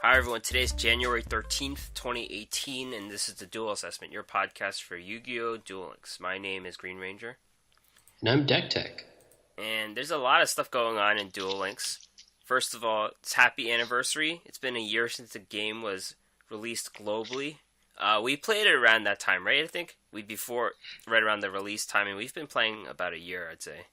Hi everyone, today is January 13th, 2018, and this is the Duel Assessment, your podcast for Yu-Gi-Oh! Duel Links. My name is Green Ranger. And I'm Deck Tech. And there's a lot of stuff going on in Duel Links. First of all, it's happy anniversary. It's been a year since the game was released globally. We played it around that time, right? I think right around the release time, and we've been playing about a year, I'd say.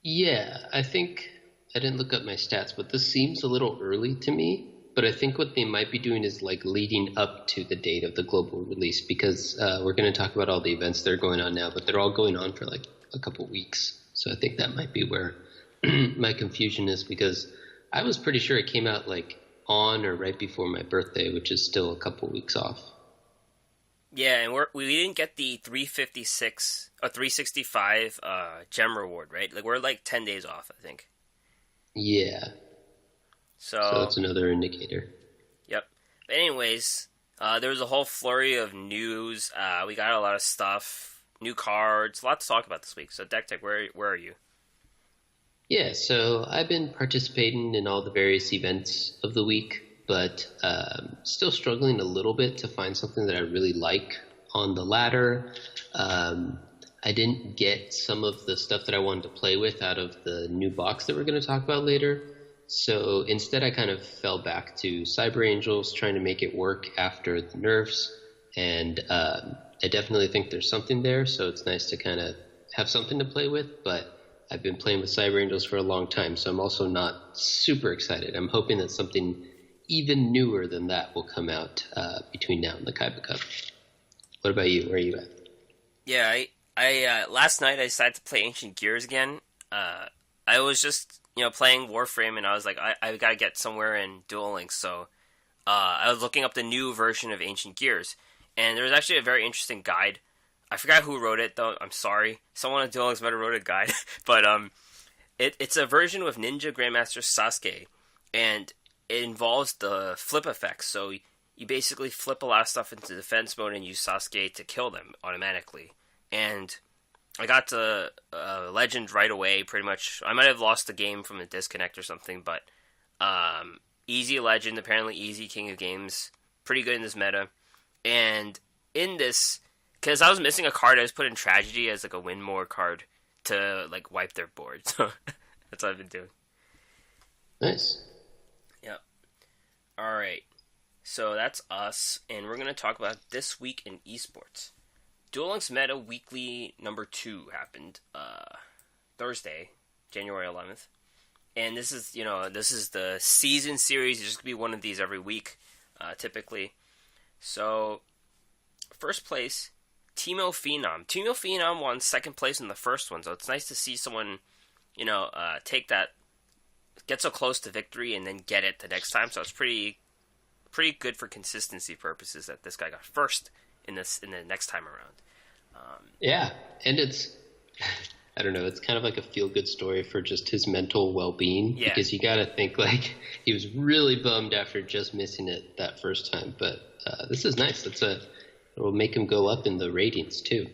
Yeah, I think I didn't look up my stats, but this seems a little early to me. But I think what they might be doing is like leading up to the date of the global release, because we're going to talk about all the events that are going on now, but they're all going on for like a couple weeks. So I think that might be where my confusion is, because I was pretty sure it came out like on or right before my birthday, which is still a couple weeks off. Yeah, and we didn't get the 356 or 365 gem reward, right? Like we're like 10 days off, I think. Yeah. So that's another indicator. Yep. But anyways, there was a whole flurry of news. We got a lot of stuff, new cards, a lot to talk about this week. So Deck Tech, where are you? Yeah, so I've been participating in all the various events of the week, but still struggling a little bit to find something that I really like on the ladder. I didn't get some of the stuff that I wanted to play with out of the new box that we're going to talk about later. So instead, I kind of fell back to Cyber Angels, trying to make it work after the nerfs. And I definitely think there's something there, so it's nice to kind of have something to play with. But I've been playing with Cyber Angels for a long time, so I'm also not super excited. I'm hoping that something even newer than that will come out between now and the Kaiba Cup. What about you? Where are you at? Yeah, I last night I decided to play Ancient Gears again. I was just playing Warframe, and I was like, I gotta get somewhere in Duel Links, so I was looking up the new version of Ancient Gears, and there was actually a very interesting guide. I forgot who wrote it, though. I'm sorry. Someone at Duel Links might have wrote a guide, but it's a version with Ninja Grandmaster Sasuke, and it involves the flip effects. So you basically flip a lot of stuff into defense mode and use Sasuke to kill them automatically. And I got to Legend right away, pretty much. I might have lost the game from a disconnect or something, but easy Legend, apparently easy King of Games, pretty good in this meta. And in this, because I was missing a card, I just put in Tragedy as like a win more card to like wipe their board. So that's what I've been doing. Nice. Yep. All right. So that's us, and we're going to talk about this week in esports. Duel Links Meta Weekly number 2 happened Thursday, January 11th. And this is the season series. There's just going to be one of these every week, typically. So, first place, Teemo Phenom. Teemo Phenom won second place in the first one, so it's nice to see someone, take that, get so close to victory and then get it the next time. So it's pretty good for consistency purposes that this guy got first in the next time around. Yeah, and it's, I don't know, it's kind of like a feel-good story for just his mental well-being, because you got to think, like, he was really bummed after just missing it that first time, but this is nice. It will make him go up in the ratings, too.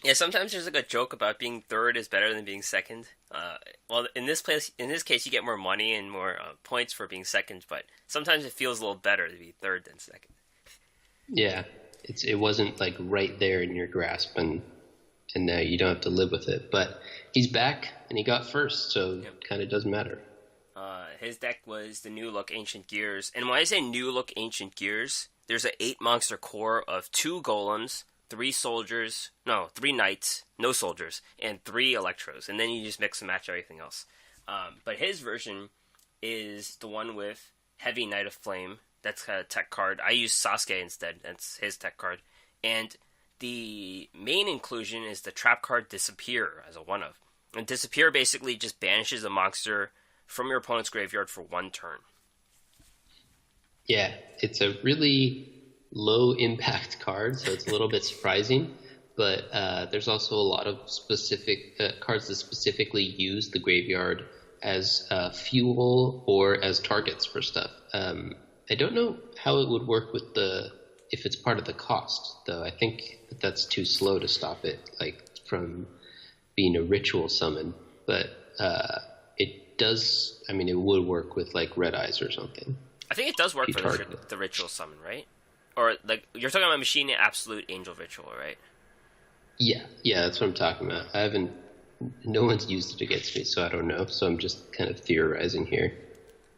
Yeah, sometimes there's like a joke about being third is better than being second. Well, in this case, you get more money and more points for being second, but sometimes it feels a little better to be third than second. Yeah. It wasn't like right there in your grasp, and now you don't have to live with it. But he's back, and he got first, so it kind of doesn't matter. His deck was the new look Ancient Gears, and when I say new look Ancient Gears, there's an 8 monster core of 2 golems, 3 knights, no soldiers, and 3 electros, and then you just mix and match everything else. But his version is the one with Heavy Knight of Flame. That's a tech card. I use Sasuke instead. That's his tech card. And the main inclusion is the trap card Disappear as a 1-of. And Disappear basically just banishes a monster from your opponent's graveyard for 1 turn. Yeah, it's a really low impact card, so it's a little bit surprising. But there's also a lot of specific cards that specifically use the graveyard as fuel or as targets for stuff. I don't know how it would work with if it's part of the cost, though. I think that's too slow to stop it, like from being a ritual summon. But it does, I mean, it would work with like Red Eyes or something. I think it does if work you for target it. the ritual summon, right? Or like you're talking about machine absolute angel ritual, right? Yeah, that's what I'm talking about. I haven't. No one's used it against me, so I don't know. So I'm just kind of theorizing here.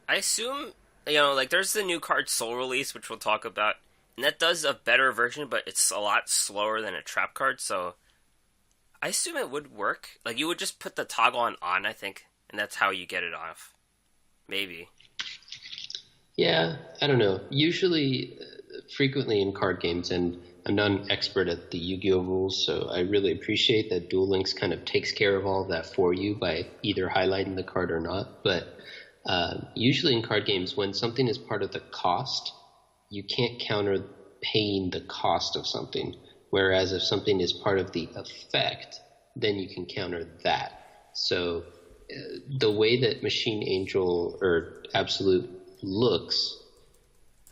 I assume like there's the new card Soul Release, which we'll talk about, and that does a better version, but it's a lot slower than a trap card. So I assume it would work. Like you would just put the toggle on, I think, and that's how you get it off. Maybe. Yeah, I don't know. Usually, frequently in card games, and I'm not an expert at the Yu-Gi-Oh rules, so I really appreciate that Duel Links kind of takes care of all of that for you by either highlighting the card or not. But usually in card games, when something is part of the cost, you can't counter paying the cost of something. Whereas if something is part of the effect, then you can counter that. So the way that Machine Angel or Absolute looks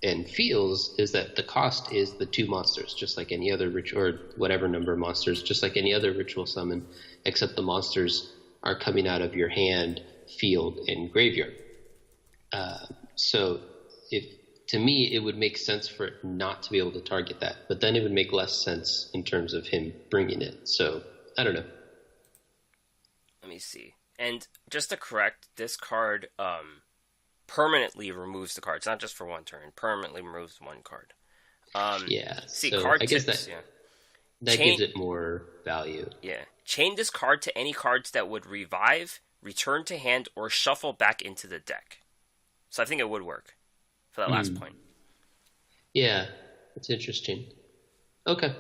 and feels is that the cost is the 2 monsters, just like any other ritual, or whatever number of monsters, just like any other ritual summon, except the monsters are coming out of your hand, field, and graveyard. So if to me, it would make sense for it not to be able to target that, but then it would make less sense in terms of him bringing it. So I don't know. Let me see. And just to correct, this card permanently removes the card. It's not just for one turn. Permanently removes one card. Yeah. See, so card I guess tips, that gives it more value. Yeah. Chain this card to any cards that would revive, return to hand, or shuffle back into the deck. So I think it would work for that last point. Yeah, that's interesting. Okay.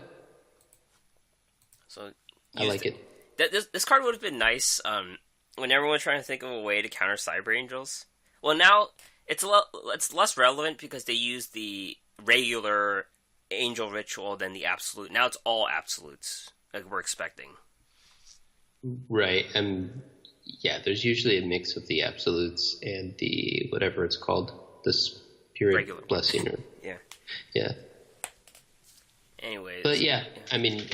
So I like it. This card would have been nice when everyone was trying to think of a way to counter Cyber Angels. Well, now it's less relevant because they use the regular Angel Ritual than the Absolute. Now it's all Absolutes, like we're expecting. Right. Yeah, there's usually a mix of the Absolutes and the whatever it's called, the Spirit Regular. Blessing. Or, yeah. Anyways. But yeah, I mean,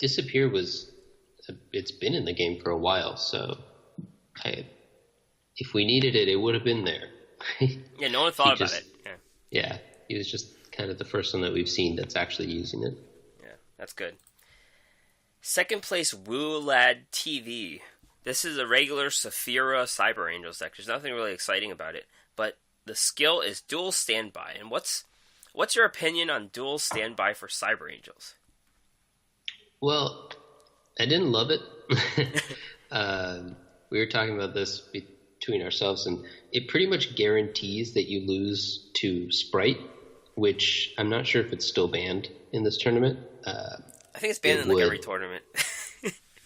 Disappear it's been in the game for a while, so if we needed it, it would have been there. Yeah, no one thought about it. Yeah, he was just kind of the first one that we've seen that's actually using it. Yeah, that's good. Second place, Woo Lad TV. This is a regular Saphira Cyber Angels deck. There's nothing really exciting about it, but the skill is Dual Standby. And what's your opinion on Dual Standby for Cyber Angels? Well, I didn't love it. We were talking about this between ourselves, and it pretty much guarantees that you lose to Sprite, which I'm not sure if it's still banned in this tournament. I think it's banned in like every tournament.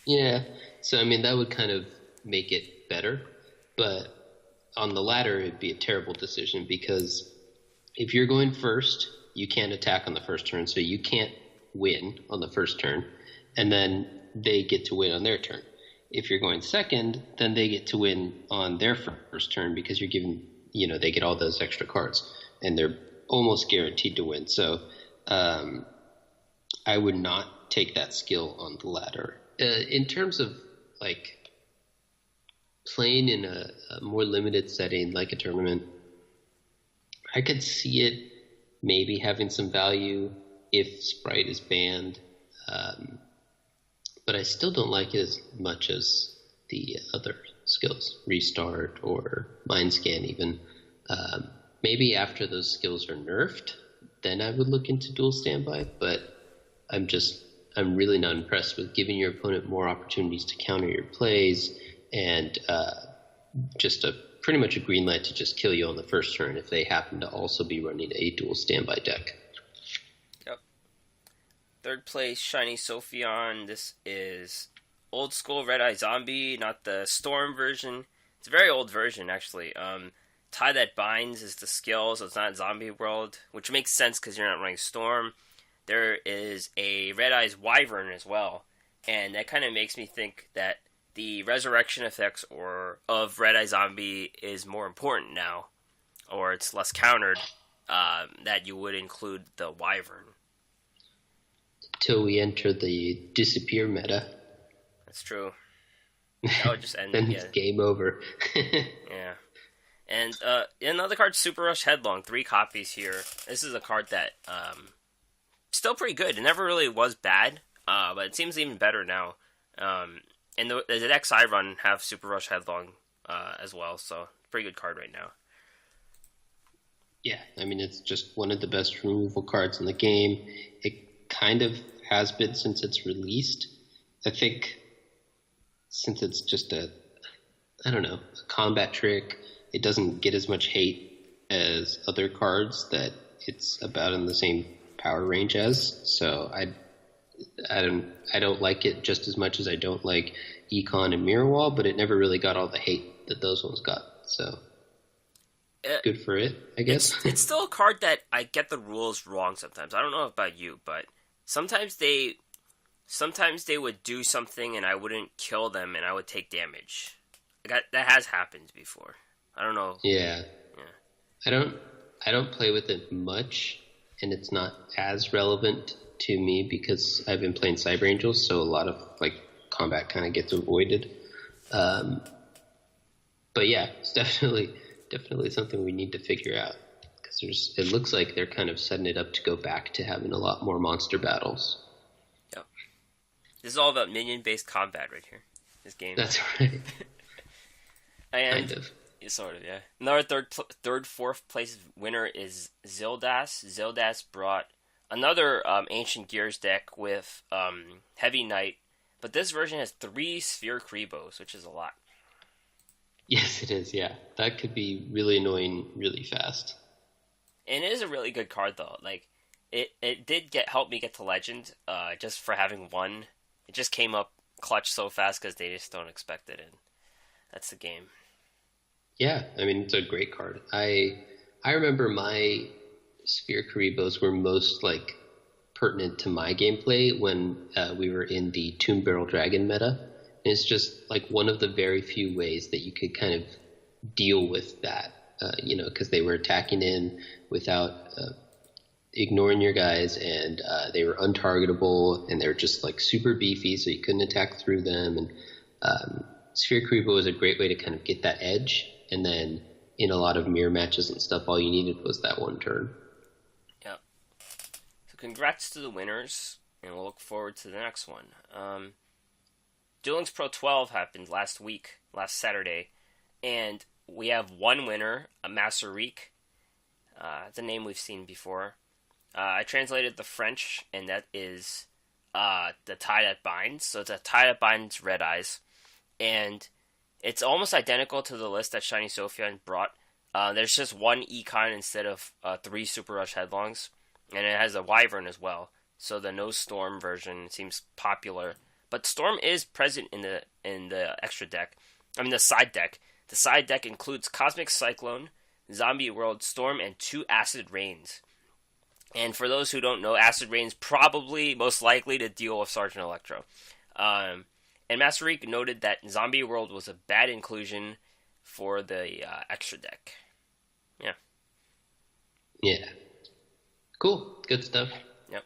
Yeah, so I mean that would kind of make it better, but on the ladder it'd be a terrible decision because if you're going first, you can't attack on the first turn, so you can't win on the first turn, and then they get to win on their turn. If you're going second, then they get to win on their first turn because you're giving, they get all those extra cards, and they're almost guaranteed to win. So I would not take that skill on the ladder. In terms of like playing in a more limited setting like a tournament, I could see it maybe having some value if Sprite is banned, but I still don't like it as much as the other skills, Restart or Mind Scan even. Maybe after those skills are nerfed, then I would look into Dual Standby, but I'm really not impressed with giving your opponent more opportunities to counter your plays and just pretty much a green light to just kill you on the first turn if they happen to also be running a Dual Standby deck. Yep. Third place, Shiny Sophion. This is old school Red Eye Zombie, not the Storm version. It's a very old version, actually. Tie That Binds is the skill, so it's not Zombie World, which makes sense because you're not running Storm. There is a Red Eyes Wyvern as well, and that kind of makes me think that the resurrection effects of Red Eye Zombie is more important now, or it's less countered, that you would include the Wyvern. Till we enter the Disappear meta. That's true. That would just end. Then it's game over. Yeah. And another card, Super Rush Headlong, 3 copies here. This is a card that still pretty good. It never really was bad, but it seems even better now. And the decks I run have Super Rush Headlong as well, so pretty good card right now. Yeah, I mean, it's just one of the best removal cards in the game. It kind of has been since it's released. I think since it's just a combat trick, it doesn't get as much hate as other cards that it's about in the same power range as. So I don't like it just as much as I don't like Econ and Mirror Wall, but it never really got all the hate that those ones got. So good for it, I guess. It's still a card that I get the rules wrong sometimes. I don't know about you, but sometimes they would do something and I wouldn't kill them and I would take damage. That has happened before. I don't know. Yeah. I don't play with it much, and it's not as relevant to me because I've been playing Cyber Angels, so a lot of like combat kind of gets avoided. But yeah, it's definitely something we need to figure out, because it looks like they're kind of setting it up to go back to having a lot more monster battles. Yep. This is all about minion-based combat right here. This game. That's right. And, kind of. Sort of, yeah. Another fourth place winner is Zildas. Zildas brought another Ancient Gears deck with Heavy Knight, but this version has 3 Sphere Kribos, which is a lot. Yes, it is, yeah. That could be really annoying really fast. And it is a really good card, though. Like, it did help me get to Legend, just for having one. It just came up clutch so fast because they just don't expect it, and that's the game. Yeah, I mean, it's a great card. I remember my Sphere Karibos were most, like, pertinent to my gameplay when we were in the Tomb Barrel Dragon meta. And it's just, like, one of the very few ways that you could kind of deal with that, because they were attacking in without ignoring your guys, and they were untargetable, and they were just, like, super beefy, so you couldn't attack through them. And Sphere Karibo was a great way to kind of get that edge. And then in a lot of mirror matches and stuff, all you needed was that one turn. Yep. So congrats to the winners, and we'll look forward to the next one. Duel Links Pro 12 happened last Saturday, and we have one winner, a Master Reek. It's a name we've seen before. I translated the French, and that is the tie that binds. So it's a tie that binds Red Eyes, and it's almost identical to the list that Shiny Sophian brought. There's just one Econ instead of 3 Super Rush Headlongs, and it has a Wyvern as well. So the no Storm version seems popular, but Storm is present in the extra deck. I mean the side deck. The side deck includes Cosmic Cyclone, Zombie World, Storm, and 2 Acid Rains. And for those who don't know, Acid Rain's probably most likely to deal with Sergeant Electro. And Master Reek noted that Zombie World was a bad inclusion for the extra deck. Yeah. Yeah. Cool. Good stuff. Yep.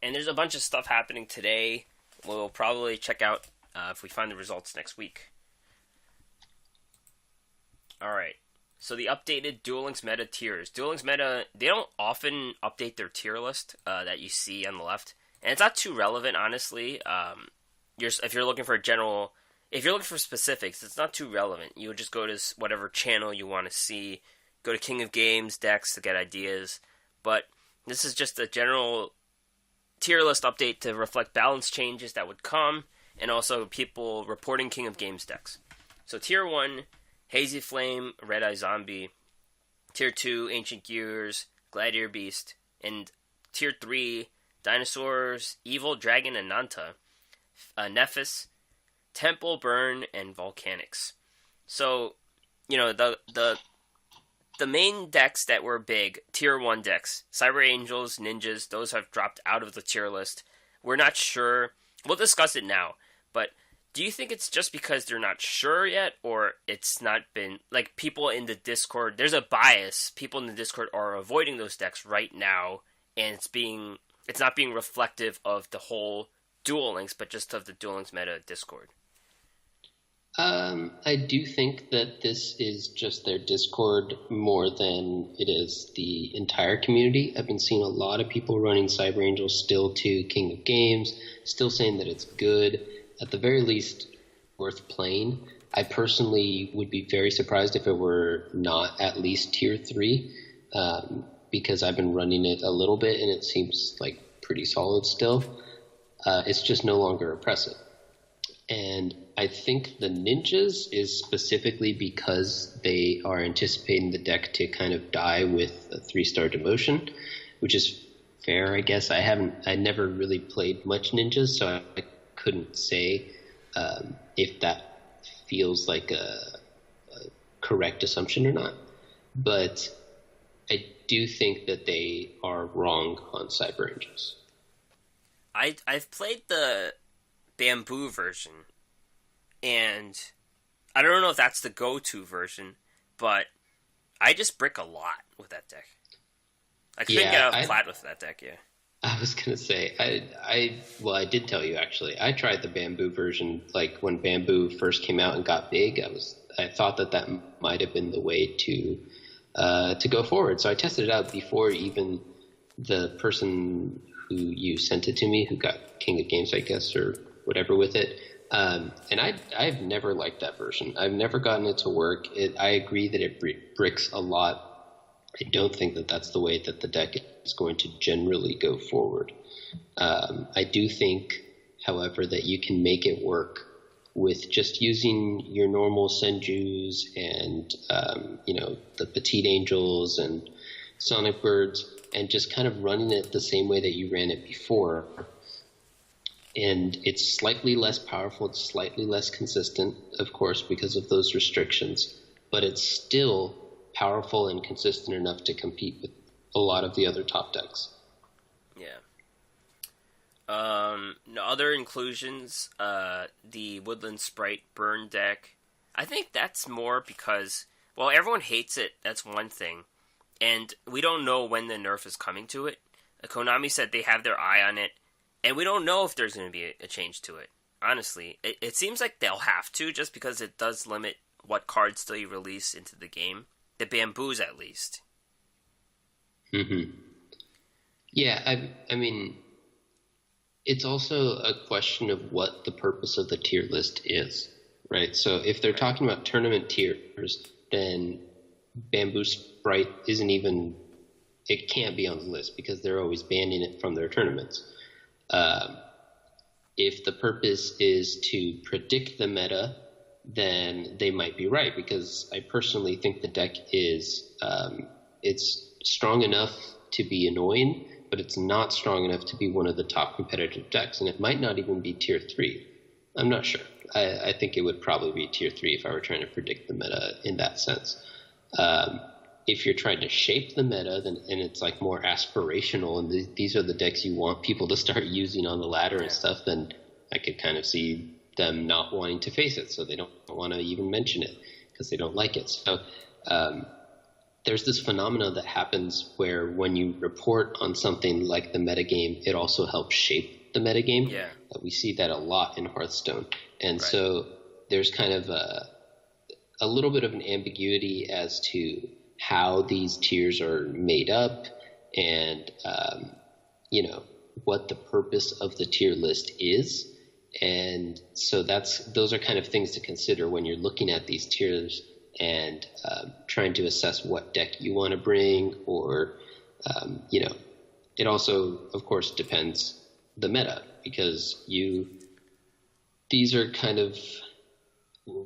And there's a bunch of stuff happening today. We'll probably check out if we find the results next week. Alright. So the updated Duel Links meta tiers. Duel Links meta, they don't often update their tier list that you see on the left. And it's not too relevant, honestly. If you're looking for specifics, it's not too relevant. You would just go to whatever channel you want to see, go to King of Games decks to get ideas. But this is just a general tier list update to reflect balance changes that would come, and also people reporting King of Games decks. So tier 1, Hazy Flame, Red Eye Zombie. Tier 2, Ancient Gears, Gladiator Beast. And tier 3, Dinosaurs, Evil Dragon, and Nanta. Nephis, Temple Burn, and Volcanics. So, the main decks that were big, tier 1 decks, Cyber Angels, Ninjas, those have dropped out of the tier list. We're not sure. We'll discuss it now. But do you think it's just because they're not sure yet, or it's not been, like, people in the Discord, there's a bias. People in the Discord are avoiding those decks right now, and it's not being reflective of the whole Duel Links, but just of the Duel Links meta Discord? I do think that this is just their Discord more than it is the entire community. I've been seeing a lot of people running Cyber Angel still to King of Games, still saying that it's good, at the very least worth playing. I personally would be very surprised if it were not at least tier 3, because I've been running it a little bit and it seems like pretty solid still. It's just no longer oppressive. And I think the ninjas is specifically because they are anticipating the deck to kind of die with a 3-star demotion, which is fair, I guess. I never really played much ninjas, so I couldn't say if that feels like a correct assumption or not. But I do think that they are wrong on Cyber Angels. I've played the bamboo version, and I don't know if that's the go-to version, but I just brick a lot with that deck. I couldn't get out of plat with that deck, yeah. I was gonna say, I did tell you actually. I tried the bamboo version, like when bamboo first came out and got big. I thought that might have been the way to go forward. So I tested it out before even the person who you sent it to me, who got King of Games, I guess, or whatever with it. And I've never liked that version. I've never gotten it to work. I agree that it bricks a lot. I don't think that that's the way that the deck is going to generally go forward. I do think, however, that you can make it work with just using your normal Senjus and, the Petite Angels and Sonic Birds, and just kind of running it the same way that you ran it before. And it's slightly less powerful, it's slightly less consistent, of course, because of those restrictions, but it's still powerful and consistent enough to compete with a lot of the other top decks. Yeah. Other inclusions, the Woodland Sprite Burn deck. I think that's more because, well, everyone hates it, that's one thing, and we don't know when the nerf is coming to it. Konami said they have their eye on it, and we don't know if there's going to be a change to it. Honestly, it seems like they'll have to, just because it does limit what cards they release into the game. The bamboos, at least. Mm-hmm. Yeah, I mean, it's also a question of what the purpose of the tier list is, right? So if they're talking about tournament tiers, then Bamboo Sprite it can't be on the list because they're always banning it from their tournaments. If the purpose is to predict the meta, then they might be right, because I personally think the deck is it's strong enough to be annoying, but it's not strong enough to be one of the top competitive decks, and it might not even be tier 3. I'm not sure. I think it would probably be tier 3 if I were trying to predict the meta in that sense. If you're trying to shape the meta, and it's like more aspirational, and these are the decks you want people to start using on the ladder and stuff, then I could kind of see them not wanting to face it, so they don't want to even mention it because they don't like it. So there's this phenomena that happens where when you report on something like the metagame, it also helps shape the metagame. Yeah. We see that a lot in Hearthstone. And so there's kind of a little bit of an ambiguity as to how these tiers are made up and, what the purpose of the tier list is. And so those are kind of things to consider when you're looking at these tiers and trying to assess what deck you want to bring, or, it also, of course, depends the meta, because these are kind of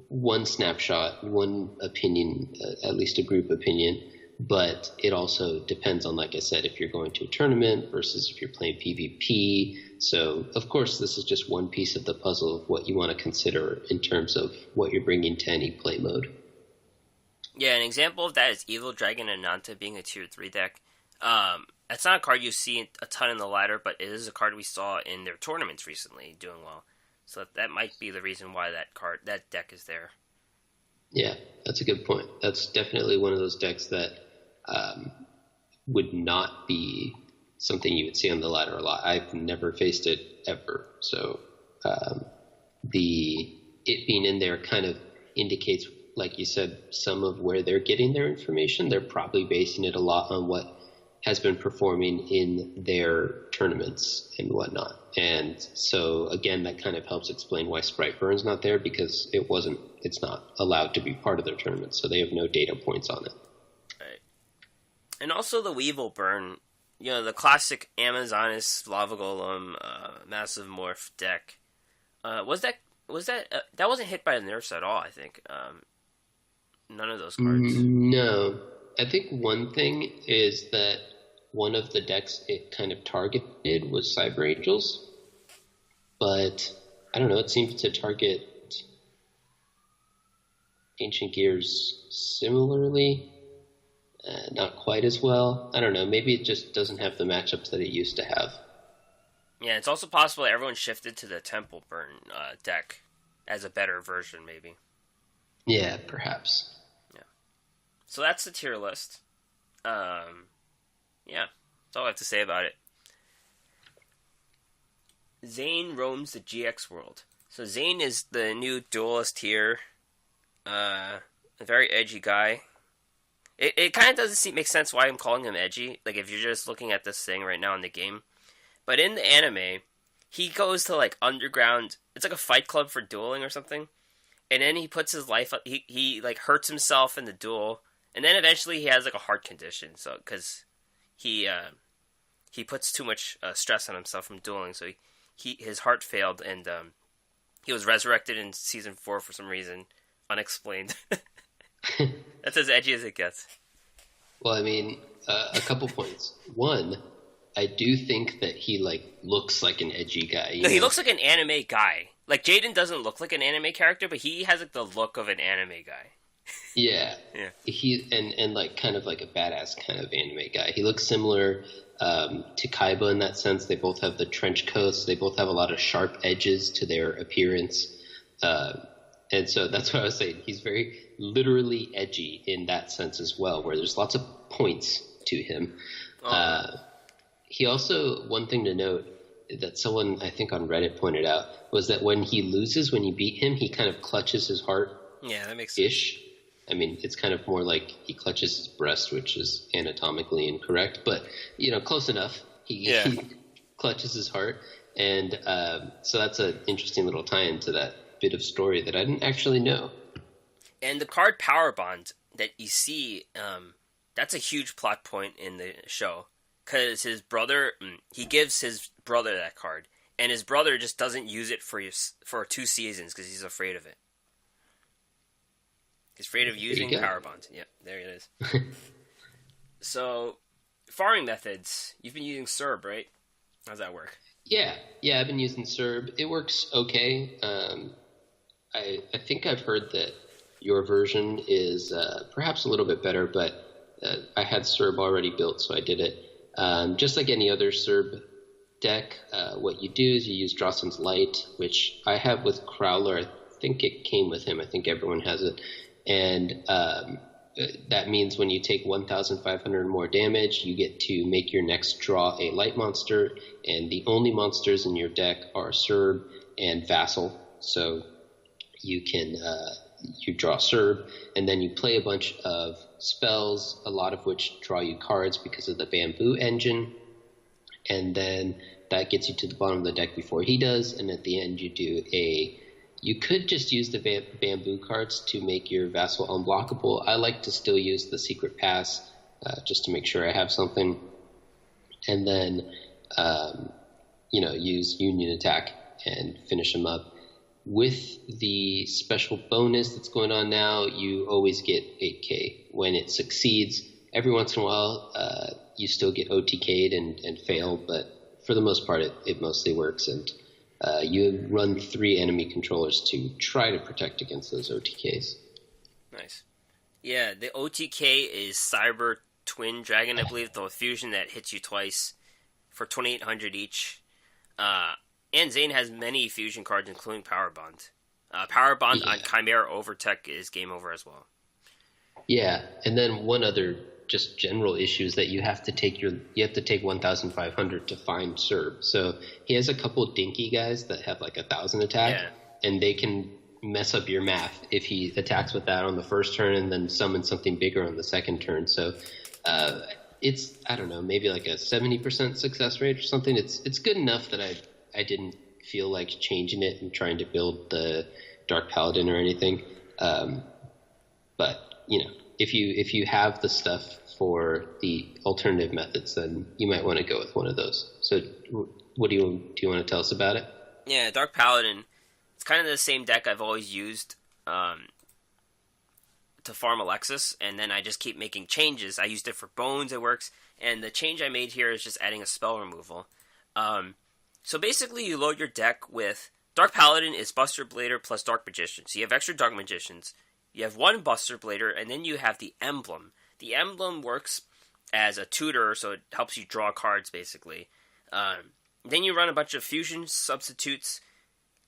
one snapshot, one opinion, at least a group opinion, but it also depends on, like I said, if you're going to a tournament versus if you're playing PvP. So, of course, this is just one piece of the puzzle of what you want to consider in terms of what you're bringing to any play mode. Yeah, an example of that is Evil Dragon and Nanta being a tier 3 deck. It's not a card you see a ton in the ladder, but it is a card we saw in their tournaments recently doing well. So that might be the reason why that deck is there. Yeah, that's a good point. That's definitely one of those decks that would not be something you would see on the ladder a lot. I've never faced it ever. So the it being in there kind of indicates, like you said, some of where they're getting their information. They're probably basing it a lot on what has been performing in their tournaments and whatnot. And so, again, that kind of helps explain why Sprite Burn's not there, because it's not allowed to be part of their tournament, so they have no data points on it. Right. And also the Weevil Burn, the classic Amazonis Lava Golem Massive Morph deck. That wasn't hit by the nerfs at all, I think. None of those cards. No. I think one thing is that one of the decks it kind of targeted was Cyber Angels, but I don't know, it seems to target Ancient Gears similarly, not quite as well. I don't know, maybe it just doesn't have the matchups that it used to have. Yeah, it's also possible that everyone shifted to the Temple Burn deck as a better version, maybe. Yeah, perhaps. Yeah. So that's the tier list. Yeah, that's all I have to say about it. Zane roams the GX world. So Zane is the new duelist tier. A very edgy guy. It kind of doesn't make sense why I'm calling him edgy. Like, if you're just looking at this thing right now in the game. But in the anime, he goes to, like, underground... It's like a fight club for dueling or something. And then he puts his life up... He like, hurts himself in the duel. And then eventually he has, like, a heart condition. So, because he puts too much stress on himself from dueling. So his heart failed, and he was resurrected in Season 4 for some reason. Unexplained. That's as edgy as it gets. Well, I mean, a couple points. One, I do think that he, like, looks like an edgy guy. No, he looks like an anime guy. Like, Jaden doesn't look like an anime character, but he has, like, the look of an anime guy. Yeah. Yeah. He and like kind of like a badass kind of anime guy. He looks similar to Kaiba in that sense. They both have the trench coats. They both have a lot of sharp edges to their appearance. And so that's what I was saying. He's very literally edgy in that sense as well, where there's lots of points to him. He also, one thing to note that someone I think on Reddit pointed out was that when he loses, when you beat him, he kind of clutches his heart. Yeah, that makes sense. Ish. I mean, it's kind of more like he clutches his breast, which is anatomically incorrect, but, close enough. He clutches his heart. And so that's an interesting little tie-in to that bit of story that I didn't actually know. And the card Power Bond that you see, that's a huge plot point in the show. Because his brother, he gives his brother that card. And his brother just doesn't use it for 2 seasons because he's afraid of it. He's afraid of using Power Bond. Yep, there it is. So, farming methods. You've been using Serb, right? How's that work? Yeah, I've been using Serb. It works okay. I think I've heard that your version is perhaps a little bit better, but I had Serb already built, so I did it. Just like any other Serb deck, what you do is you use Drossen's Light, which I have with Crowler. I think it came with him. I think everyone has it. And that means when you take 1,500 more damage, you get to make your next draw a light monster, and the only monsters in your deck are Serb and Vassal. So you can you draw Serb, and then you play a bunch of spells, a lot of which draw you cards because of the bamboo engine, and then that gets you to the bottom of the deck before he does, and at the end you could just use the bamboo cards to make your Vassal unblockable. I like to still use the Secret Pass just to make sure I have something. And then, use Union Attack and finish him up. With the special bonus that's going on now, you always get 8k. When it succeeds, every once in a while, you still get OTK'd and fail, but for the most part, it mostly works. And you run 3 enemy controllers to try to protect against those OTKs. Nice. Yeah, the OTK is Cyber Twin Dragon, I believe, the fusion that hits you twice for 2,800 each. And Zane has many fusion cards, including Power Bond. Power Bond on Chimera Overtech is game over as well. Yeah, and then one other just general issue is that you have to take 1,500 to find Serb. So he has a couple dinky guys that have like 1,000 attack, and they can mess up your math if he attacks with that on the first turn and then summons something bigger on the second turn. So it's, I don't know, maybe like a 70% success rate or something. It's good enough that I didn't feel like changing it and trying to build the Dark Paladin or anything. But if you have the stuff for the alternative methods, then you might want to go with one of those. So what do you want to tell us about it? Yeah, Dark Paladin. It's kind of the same deck I've always used to farm Alexis, and then I just keep making changes. I used it for Bones, it works, and the change I made here is just adding a spell removal. So basically, you load your deck with Dark Paladin is Buster Blader plus Dark Magician. So you have extra Dark Magicians. You have one Buster Blader, and then you have the Emblem. The Emblem works as a tutor, so it helps you draw cards, basically. Then you run a bunch of fusion substitutes.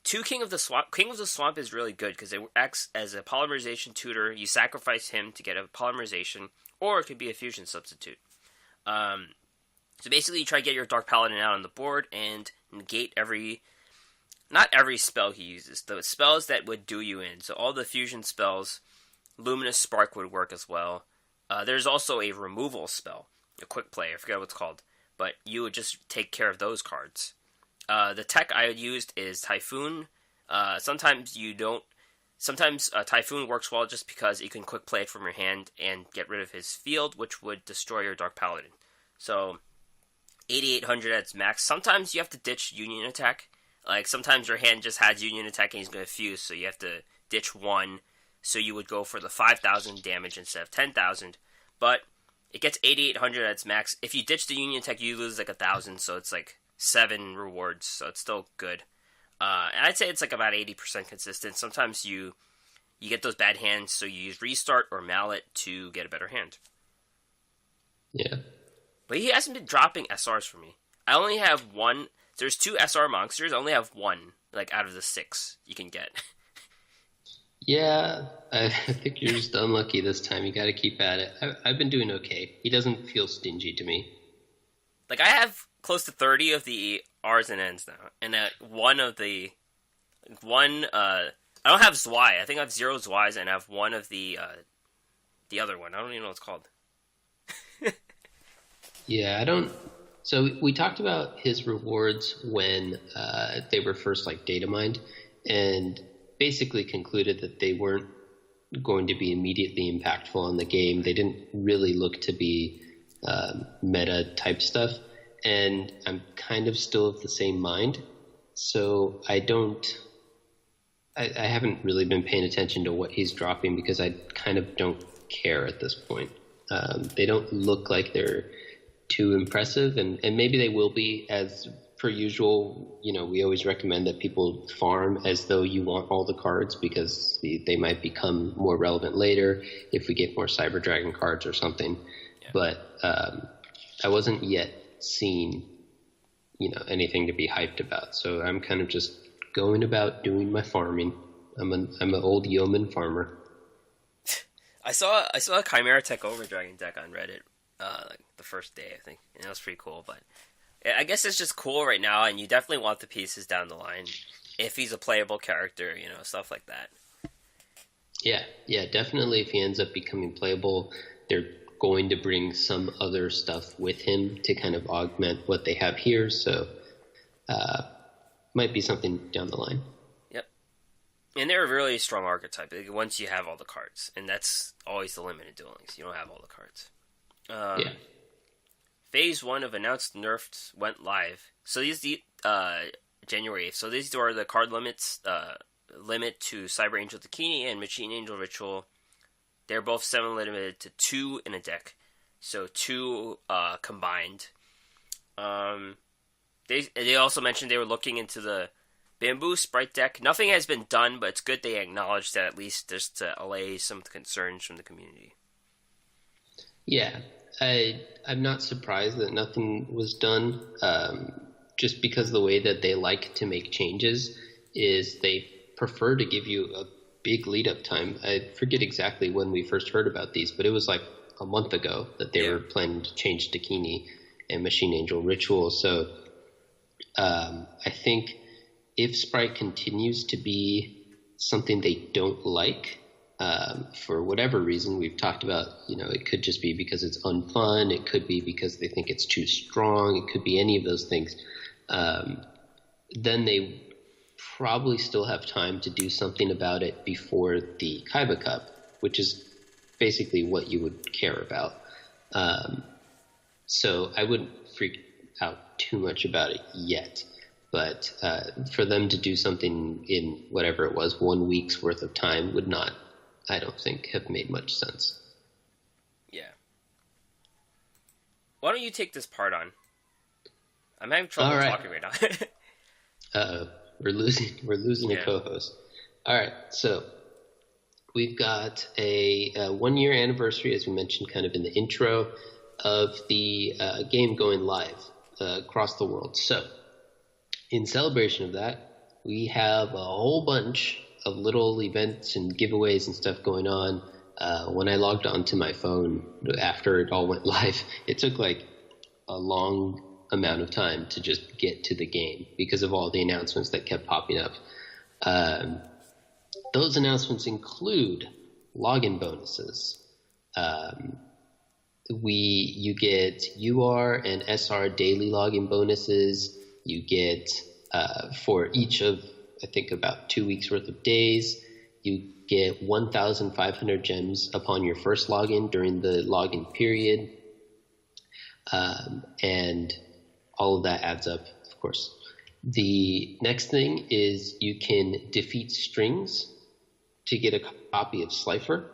2 King of the Swamp. King of the Swamp is really good because it acts as a polymerization tutor. You sacrifice him to get a polymerization, or it could be a fusion substitute. So basically, you try to get your Dark Paladin out on the board and negate not every spell he uses, the spells that would do you in. So all the fusion spells, Luminous Spark would work as well. There's also a removal spell, a quick play, I forget what it's called, but you would just take care of those cards. The tech I used is Typhoon. Sometimes Typhoon works well just because you can quick play it from your hand and get rid of his field, which would destroy your Dark Paladin. So 8,800 at its max. Sometimes you have to ditch Union Attack. Like, sometimes your hand just has Union Attack and he's going to fuse, so you have to ditch one. So you would go for the 5,000 damage instead of 10,000. But it gets 8,800 at its max. If you ditch the Union Attack, you lose like 1,000, so it's like 7 rewards, so it's still good. And I'd say it's like about 80% consistent. Sometimes you get those bad hands, so you use Restart or Mallet to get a better hand. Yeah. But he hasn't been dropping SRs for me. I only have one. There's 2 SR monsters. I only have 1, like, out of the 6 you can get. Yeah, I think you're just unlucky this time. You got to keep at it. I've been doing okay. He doesn't feel stingy to me. Like, I have close to 30 of the R's and N's now. And I don't have Zwei. I think I have 0 Zweis and I have 1 of the other one. I don't even know what it's called. Yeah, I don't. So we talked about his rewards when they were first like data mined, and basically concluded that they weren't going to be immediately impactful on the game. They didn't really look to be meta type stuff, and I'm kind of still of the same mind. So I haven't really been paying attention to what he's dropping because I kind of don't care at this point. They don't look like they're too impressive, and maybe they will be. As per usual, we always recommend that people farm as though you want all the cards because they might become more relevant later if we get more Cyber Dragon cards or something. Yeah. But I wasn't yet seeing anything to be hyped about, so I'm kind of just going about doing my farming. I'm an old yeoman farmer. I saw a Chimera Tech Overdragon deck on Reddit like the first day, I think, and that was pretty cool. But I guess it's just cool right now, and you definitely want the pieces down the line if he's a playable character, stuff like that. Yeah, definitely. If he ends up becoming playable, they're going to bring some other stuff with him to kind of augment what they have here. So, might be something down the line. Yep. And they're a really strong archetype once you have all the cards, and that's always the limit in Duel Links. You don't have all the cards. Yeah. Phase 1 of announced nerfs went live. So these January 8th. So these are the card limits. Limit to Cyber Angel Dakini and Machine Angel Ritual. They're both 7 limited to 2 in a deck. So 2 combined. They also mentioned they were looking into the Bamboo Sprite deck. Nothing has been done, but it's good they acknowledged that, at least just to allay some concerns from the community. Yeah, I'm not surprised that nothing was done, just because the way that they like to make changes is they prefer to give you a big lead-up time. I forget exactly when we first heard about these, but it was like a month ago that they were planning to change Dakini and Machine Angel Ritual. So I think if Sprite continues to be something they don't like for whatever reason. We've talked about, it could just be because it's unfun. It could be because they think it's too strong. It could be any of those things. Then they probably still have time to do something about it before the Kaiba Cup, which is basically what you would care about. So I wouldn't freak out too much about it yet. But for them to do something in whatever it was, 1 week's worth of time would not, I don't think, have made much sense. Yeah. Why don't you take this part on? I'm having trouble talking right now. We're losing a co-host. All right, so we've got a 1 year anniversary, as we mentioned kind of in the intro, of the game going live across the world. So in celebration of that, we have a whole bunch of little events and giveaways and stuff going on. When I logged onto my phone after it all went live, it took like a long amount of time to just get to the game because of all the announcements that kept popping up. Those announcements include login bonuses. You get UR and SR daily login bonuses. You get for each of, I think, about 2 weeks worth of days. You get 1,500 gems upon your first login during the login period. And all of that adds up, of course. The next thing is you can defeat strings to get a copy of Slifer,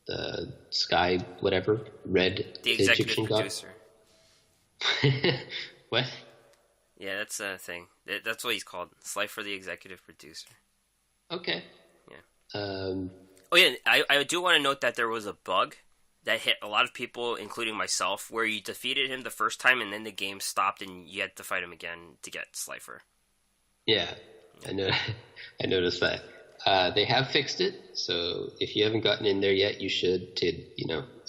the sky, whatever, red the executive Egyptian producer. God. What? Yeah, that's a thing. That's what he's called. Slifer, the executive producer. Okay. Yeah. Oh yeah, I do want to note that there was a bug that hit a lot of people, including myself, where you defeated him the first time and then the game stopped and you had to fight him again to get Slifer. Yeah, I know. I noticed that. They have fixed it, so if you haven't gotten in there yet, you should to,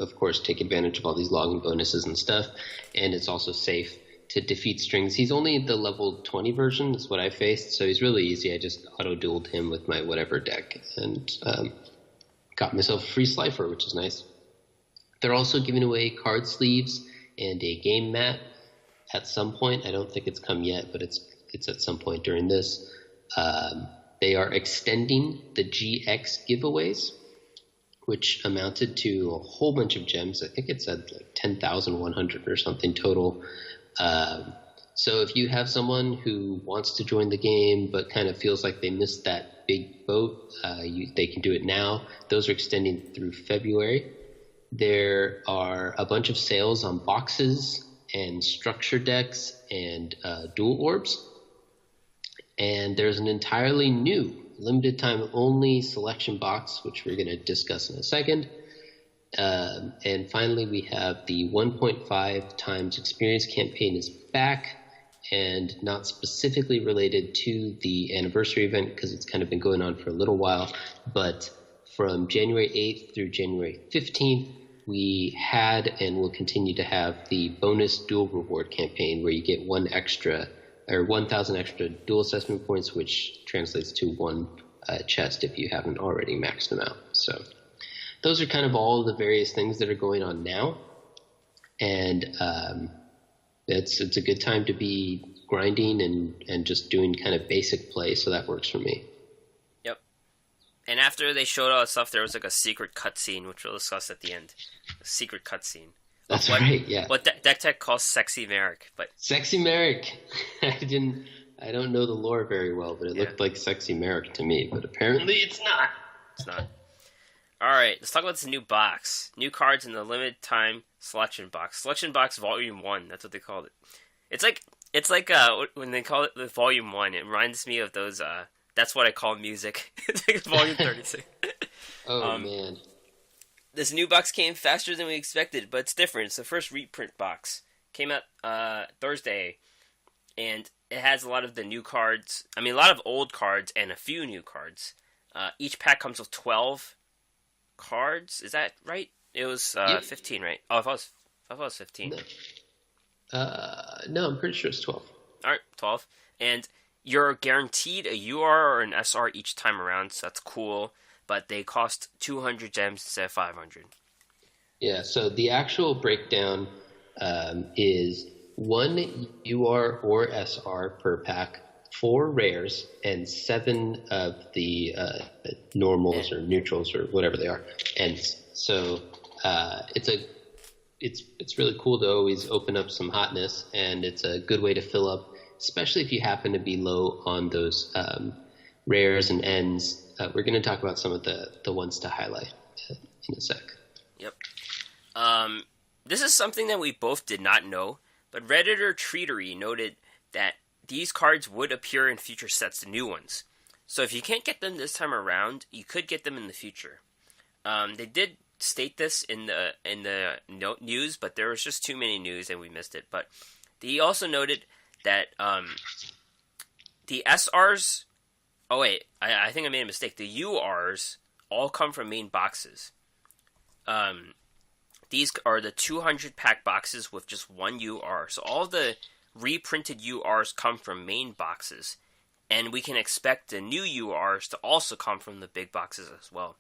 of course, take advantage of all these login bonuses and stuff. And it's also safe to defeat strings. He's only the level 20 version, is what I faced, so he's really easy. I just auto-dueled him with my whatever deck and got myself a free Slifer, which is nice. They're also giving away card sleeves and a game mat at some point. I don't think it's come yet, but it's at some point during this. They are extending the GX giveaways, which amounted to a whole bunch of gems. I think it said like 10,100 or something total. So if you have someone who wants to join the game but kind of feels like they missed that big boat, they can do it now. Those are extending through February. There are a bunch of sales on boxes and structure decks and dual orbs. And there's an entirely new limited time only selection box, which we're going to discuss in a second. And finally, we have the 1.5 times experience campaign is back and not specifically related to the anniversary event because it's kind of been going on for a little while. But from January 8th through January 15th, we had and will continue to have the bonus dual reward campaign where you get 1,000 extra dual assessment points, which translates to one chest if you haven't already maxed them out. So those are kind of all the various things that are going on now. And it's a good time to be grinding and just doing kind of basic play, so that works for me. Yep. And after they showed all that stuff, there was like a secret cutscene, which we'll discuss at the end. A secret cutscene. That's right, yeah. What Deck Tech calls Sexy Merrick. But Sexy Merrick. I don't know the lore very well, but it looked like Sexy Merrick to me, but apparently it's not. It's not. Alright, let's talk about this new box. New cards in the limited time selection box. Selection box volume 1, that's what they called it. It's like when they call it the volume 1, it reminds me of those that's what I call music. It's like volume 36. Man. This new box came faster than we expected, but it's different. It's the first reprint box. Came out Thursday, and it has a lot of the new cards. I mean, a lot of old cards and a few new cards. Each pack comes with 12 cards. Is that right? It was 15, right? Oh, I thought it was 15. No, I'm pretty sure it's 12. All right, 12. And you're guaranteed a UR or an SR each time around, so that's cool. But they cost 200 gems instead of 500. Yeah, so the actual breakdown is 1 UR or SR per pack, 4 rares, and 7 of the normals or neutrals or whatever they are ends. So it's really cool to always open up some hotness, and it's a good way to fill up, especially if you happen to be low on those rares and ends. We're going to talk about some of the ones to highlight in a sec. Yep. This is something that we both did not know, but Redditor Treatery noted that these cards would appear in future sets, the new ones. So if you can't get them this time around, you could get them in the future. They did state this in the news, but there was just too many news and we missed it. But he also noted that the SRs... Oh wait, I think I made a mistake. The URs all come from main boxes. These are the 200 pack boxes with just 1 UR. So all the reprinted URs come from main boxes. And we can expect the new URs to also come from the big boxes as well.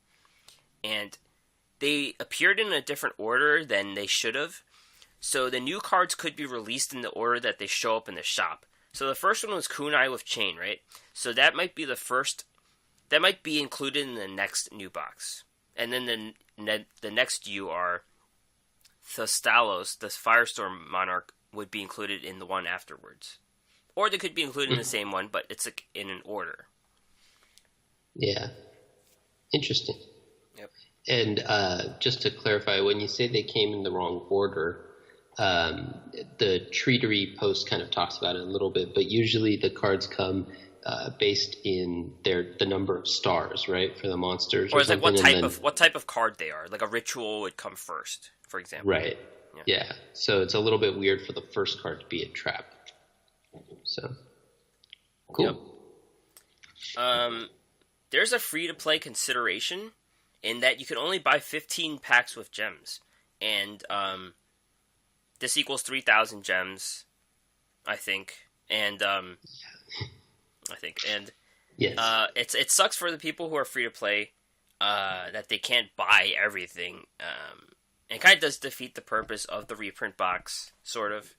And they appeared in a different order than they should have. So the new cards could be released in the order that they show up in the shop. So the first one was Kunai with Chain, right? So that might be the first... That might be included in the next new box. And then the next UR... Thestalos, the Firestorm Monarch, would be included in the one afterwards. Or they could be included in the same one, but it's in an order. Yeah. Interesting. Yep. And just to clarify, when you say they came in the wrong order, the Treatery post kind of talks about it a little bit, but usually the cards come based in the number of stars, right, for the monsters. Or it's like what type of card they are. Like a ritual would come first, for example. Right. Yeah. So it's a little bit weird for the first card to be a trap. So cool. Yep. There's a free-to-play consideration in that you can only buy 15 packs with gems. And this equals 3,000 gems, I think. And yes. It sucks for the people who are free-to-play that they can't buy everything. It kind of does defeat the purpose of the reprint box, sort of.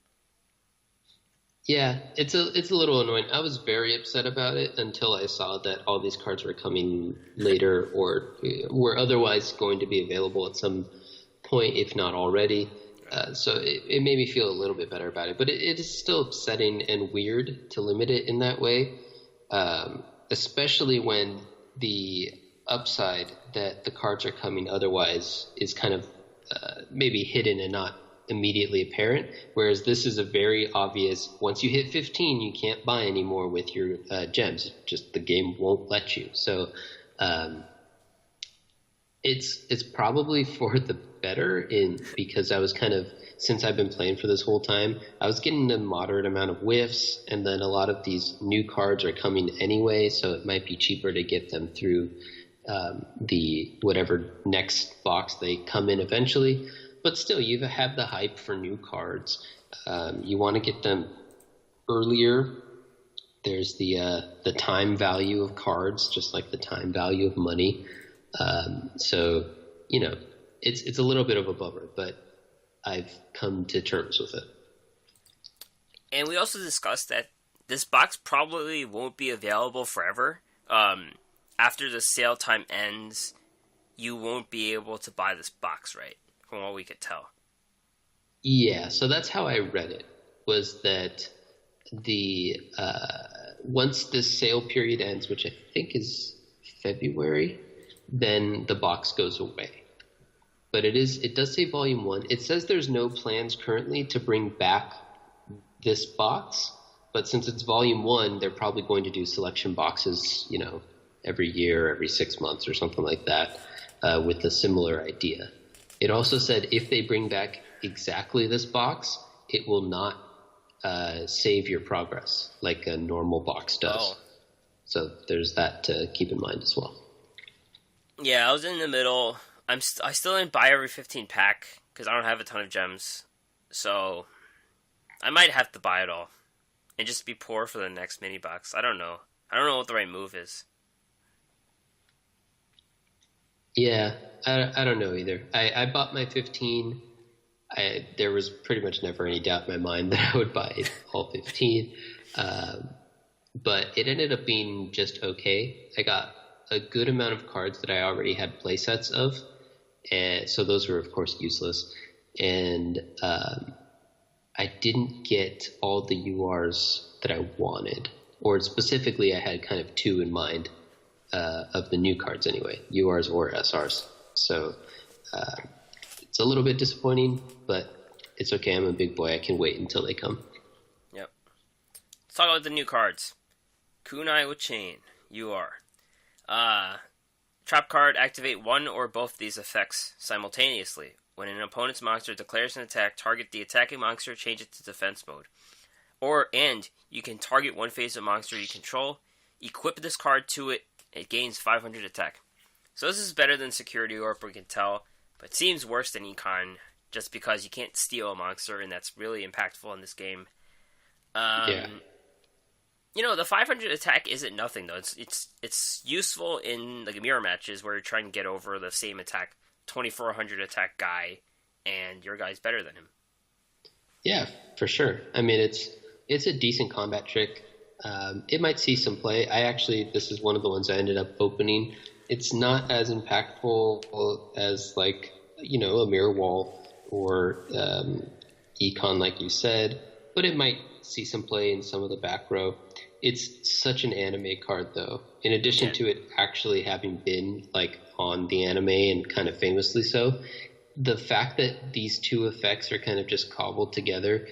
Yeah, it's a little annoying. I was very upset about it until I saw that all these cards were coming later or were otherwise going to be available at some point, if not already. So it made me feel a little bit better about it. But it is still upsetting and weird to limit it in that way, especially when the upside that the cards are coming otherwise is kind of maybe hidden and not immediately apparent, whereas this is a very obvious, once you hit 15 you can't buy anymore with your gems, just the game won't let you. So it's probably for the better because I was kind of, since I've been playing for this whole time, I was getting a moderate amount of whiffs, and then a lot of these new cards are coming anyway, so it might be cheaper to get them through the whatever next box they come in eventually. But still, you have the hype for new cards. You want to get them earlier. There's the time value of cards, just like the time value of money. So, it's a little bit of a bummer, but I've come to terms with it. And we also discussed that this box probably won't be available forever. After the sale time ends, you won't be able to buy this box, right? From what we could tell. Yeah, so that's how I read it, was that the once this sale period ends, which I think is February, then the box goes away. But it does say Volume 1. It says there's no plans currently to bring back this box, but since it's Volume 1, they're probably going to do selection boxes, every year, every 6 months or something like that, with a similar idea. It also said if they bring back exactly this box, it will not save your progress like a normal box does. Oh. So there's that to keep in mind as well. Yeah, I was in the middle. I still didn't buy every 15 pack because I don't have a ton of gems. So I might have to buy it all and just be poor for the next mini box. I don't know. I don't know what the right move is. Yeah, I don't know either. I bought my 15. There was pretty much never any doubt in my mind that I would buy all 15. But it ended up being just okay. I got a good amount of cards that I already had playsets of, and so those were of course useless. And I didn't get all the URs that I wanted, or specifically I had kind of two in mind of the new cards anyway, URs or SRs. So it's a little bit disappointing, but it's okay. I'm a big boy. I can wait until they come. Yep. Let's talk about the new cards. Kunai with Chain, UR. Trap card, activate one or both of these effects simultaneously. When an opponent's monster declares an attack, target the attacking monster, change it to defense mode. And you can target one phase of monster you control, equip this card to it, it gains 500 attack. So this is better than Security Orb, we can tell, but seems worse than Econ, just because you can't steal a monster, and that's really impactful in this game. Yeah. You know, the 500 attack isn't nothing, though. It's useful in like mirror matches where you're trying to get over the same attack, 2400 attack guy, and your guy's better than him. Yeah, for sure. I mean, it's a decent combat trick. It might see some play. This is one of the ones I ended up opening. It's not as impactful as like, you know, a mirror wall or Econ, like you said, but it might see some play in some of the back row. It's such an anime card, though. In addition to it actually having been like on the anime and kind of famously so, the fact that these two effects are kind of just cobbled together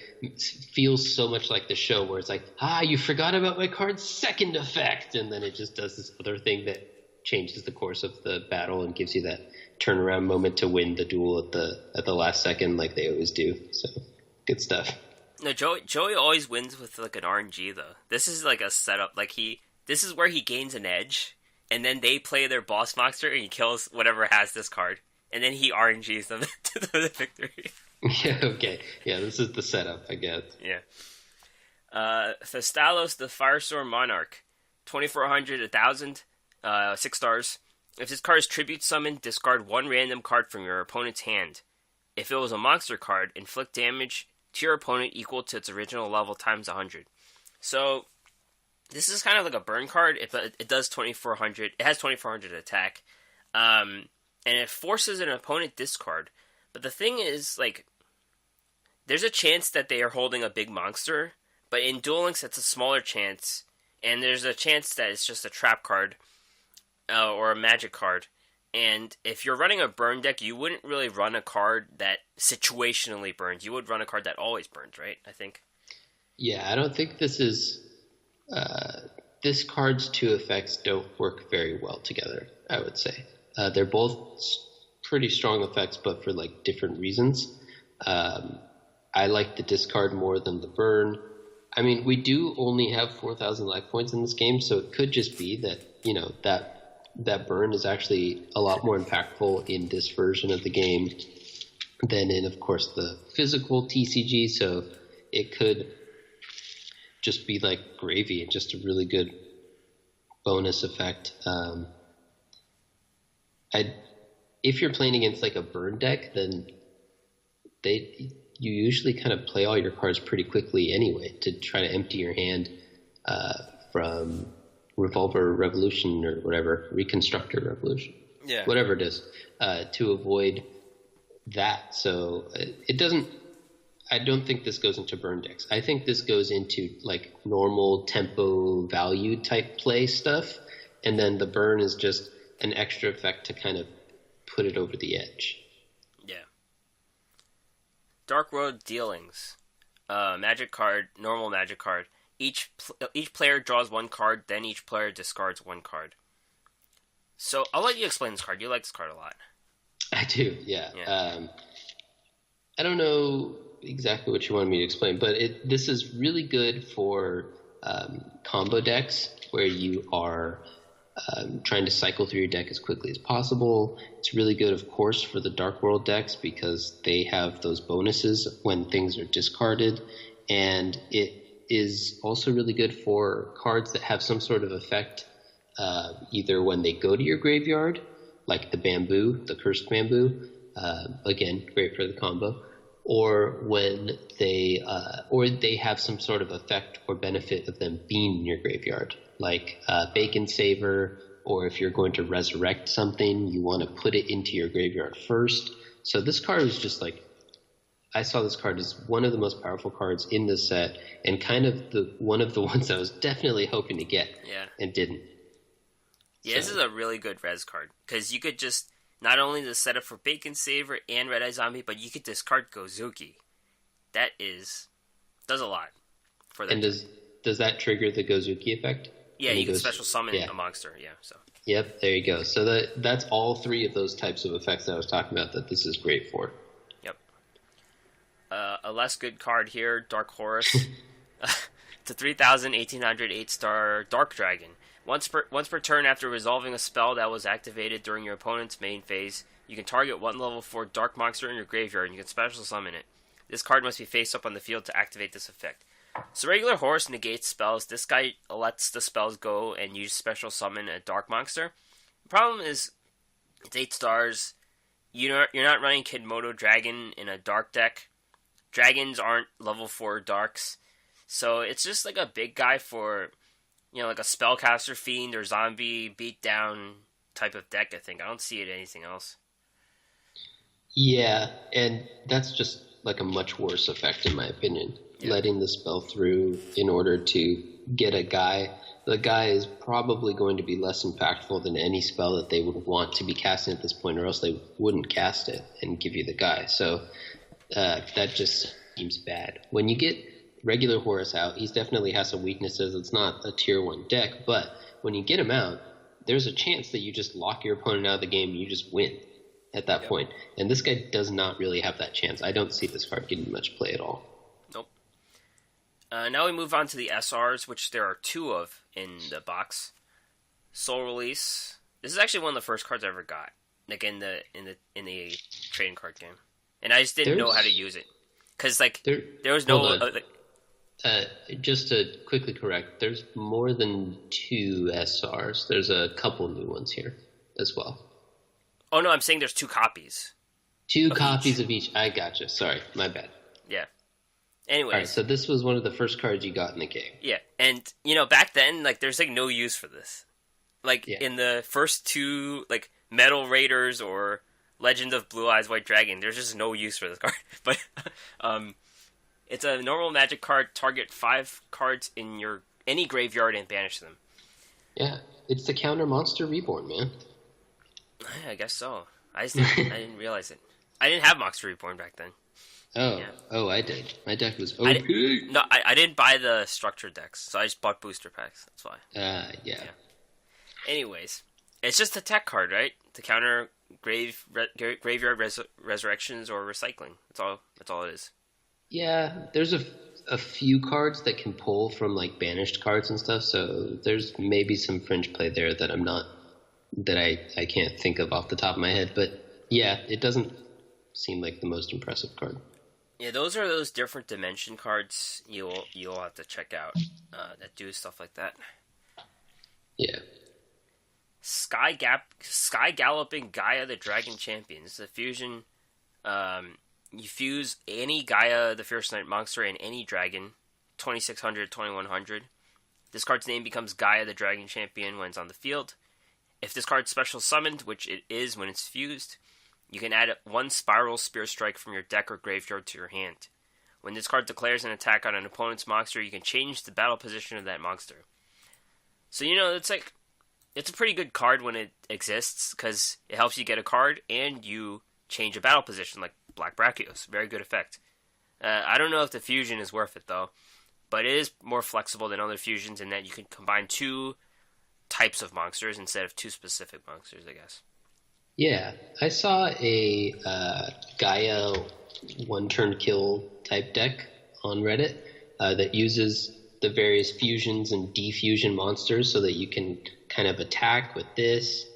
feels so much like the show, where it's like, you forgot about my card's second effect, and then it just does this other thing that changes the course of the battle and gives you that turnaround moment to win the duel at the last second, like they always do. So good stuff. No, Joey always wins with like an RNG though. This is like a setup. Like this is where he gains an edge, and then they play their boss monster, and he kills whatever has this card, and then he RNGs them to the victory. Yeah. Okay. Yeah. This is the setup, I guess. Yeah. Thestalos, the Firestorm Monarch, 2400, 1000, 6 stars. If this card is tribute summoned, discard one random card from your opponent's hand. If it was a monster card, inflict damage to your opponent equal to its original level times 100. So this is kind of like a burn card. It does 2400. It has 2400 attack, and it forces an opponent discard. But the thing is, like, there's a chance that they are holding a big monster, but in Duel Links it's a smaller chance, and there's a chance that it's just a trap card or a magic card. And if you're running a burn deck, you wouldn't really run a card that situationally burns. You would run a card that always burns, right? I think. Yeah, I don't think this is... this card's two effects don't work very well together, I would say. They're both pretty strong effects, but for like different reasons. I like the discard more than the burn. I mean, we do only have 4,000 life points in this game, so it could just be that, you know, that burn is actually a lot more impactful in this version of the game than in, of course, the physical TCG. So it could just be like gravy and just a really good bonus effect. If you're playing against like a burn deck, then you usually kind of play all your cards pretty quickly anyway to try to empty your hand from Revolver Revolution or whatever, Reconstructor Revolution, whatever it is, to avoid that. So I don't think this goes into burn decks. I think this goes into like normal tempo value type play stuff, and then the burn is just an extra effect to kind of put it over the edge. Yeah. Dark Road Dealings, magic card, normal magic card. Each player draws one card, then each player discards one card. So I'll let you explain this card. You like this card a lot. I do, yeah. I don't know exactly what you wanted me to explain, but this is really good for combo decks where you are trying to cycle through your deck as quickly as possible. It's really good, of course, for the Dark World decks because they have those bonuses when things are discarded, and it is also really good for cards that have some sort of effect, either when they go to your graveyard, like the bamboo, the cursed bamboo, again, great for the combo, or when they have some sort of effect or benefit of them being in your graveyard, like Bacon Saver, or if you're going to resurrect something, you want to put it into your graveyard first. So this card is just like, I saw this card as one of the most powerful cards in this set, and kind of one of the ones I was definitely hoping to get, and didn't. Yeah, This is a really good res card, because you could just, not only the setup for Bacon Saver and Red Eye Zombie, but you could discard Gozuki. That does a lot for that. And does that trigger the Gozuki effect? Yeah, you can special summon a monster, so. Yep, there you go. So that's all three of those types of effects that I was talking about that this is great for. Yep. A less good card here, Dark Horus. It's a 3,000, 1,800, 8-star Dark Dragon. Once per turn after resolving a spell that was activated during your opponent's main phase, you can target one level 4 Dark monster in your graveyard and you can special summon it. This card must be face up on the field to activate this effect. So regular Horus negates spells. This guy lets the spells go and you special summon a Dark monster. The problem is, it's 8 stars. You're not running Kidmodo Dragon in a Dark deck. Dragons aren't level 4 Darks. So it's just like a big guy for, like a Spellcaster Fiend or Zombie Beatdown type of deck, I think. I don't see it anything else. Yeah, and that's just like a much worse effect in my opinion. Yeah. Letting the spell through in order to get a guy. The guy is probably going to be less impactful than any spell that they would want to be casting at this point, or else they wouldn't cast it and give you the guy. So that just seems bad. When you get regular Horus out, he definitely has some weaknesses. It's not a tier 1 deck, but when you get him out, there's a chance that you just lock your opponent out of the game and you just win at that point. And this guy does not really have that chance. I don't see this card getting much play at all. Nope. Now we move on to the SRs, which there are 2 of in the box. Soul Release. This is actually one of the first cards I ever got, like in the trading card game, and I just didn't know how to use it because there was no. Just to quickly correct, there's more than 2 SRs. There's a couple new ones here as well. Oh no, I'm saying there's 2 copies. 2 copies of each. I gotcha. Sorry, my bad. Yeah. Anyways. All right, so this was one of the first cards you got in the game. Yeah, and back then, there's no use for this. In the first 2, Metal Raiders or Legend of Blue Eyes White Dragon, there's just no use for this card. But it's a normal Magic card. Target 5 cards in your any graveyard and banish them. Yeah, it's the counter Monster Reborn, man. I guess so. I didn't realize it. I didn't have Monster Reborn back then. Oh, I did. My deck was OP. I didn't buy the structure decks, so I just bought booster packs. That's why. Yeah. Anyways, it's just a tech card, right? To counter graveyard resurrections or recycling. That's all it is. Yeah, there's a few cards that can pull from banished cards and stuff. So there's maybe some fringe play there that I can't think of off the top of my head. But yeah, it doesn't seem like the most impressive card. Yeah, those are those different dimension cards you'll have to check out that do stuff like that. Yeah. Sky Galloping Gaia the Dragon Champion. This is a fusion. You fuse any Gaia the Fierce Knight monster and any dragon, 2600, 2100. This card's name becomes Gaia the Dragon Champion when it's on the field. If this card's special summoned, which it is when it's fused, you can add 1 Spiral Spear Strike from your deck or graveyard to your hand. When this card declares an attack on an opponent's monster, you can change the battle position of that monster. So, it's a pretty good card when it exists, because it helps you get a card, and you change a battle position, like Black Brachios. Very good effect. I don't know if the fusion is worth it, though, but it is more flexible than other fusions in that you can combine 2 types of monsters instead of 2 specific monsters, I guess. Yeah, I saw a Gaia one-turn kill type deck on Reddit that uses the various fusions and defusion monsters so that you can kind of attack with this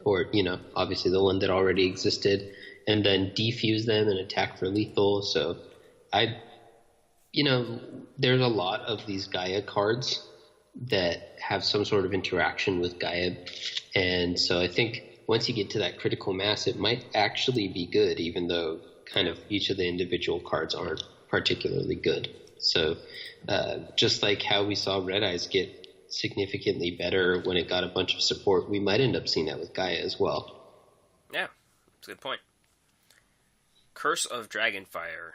or obviously the one that already existed, and then defuse them and attack for lethal. So there's a lot of these Gaia cards that have some sort of interaction with Gaia. And so I think once you get to that critical mass, it might actually be good, even though kind of each of the individual cards aren't particularly good. So just like how we saw Red Eyes get significantly better when it got a bunch of support, we might end up seeing that with Gaia as well. Yeah, that's a good point. Curse of Dragonfire.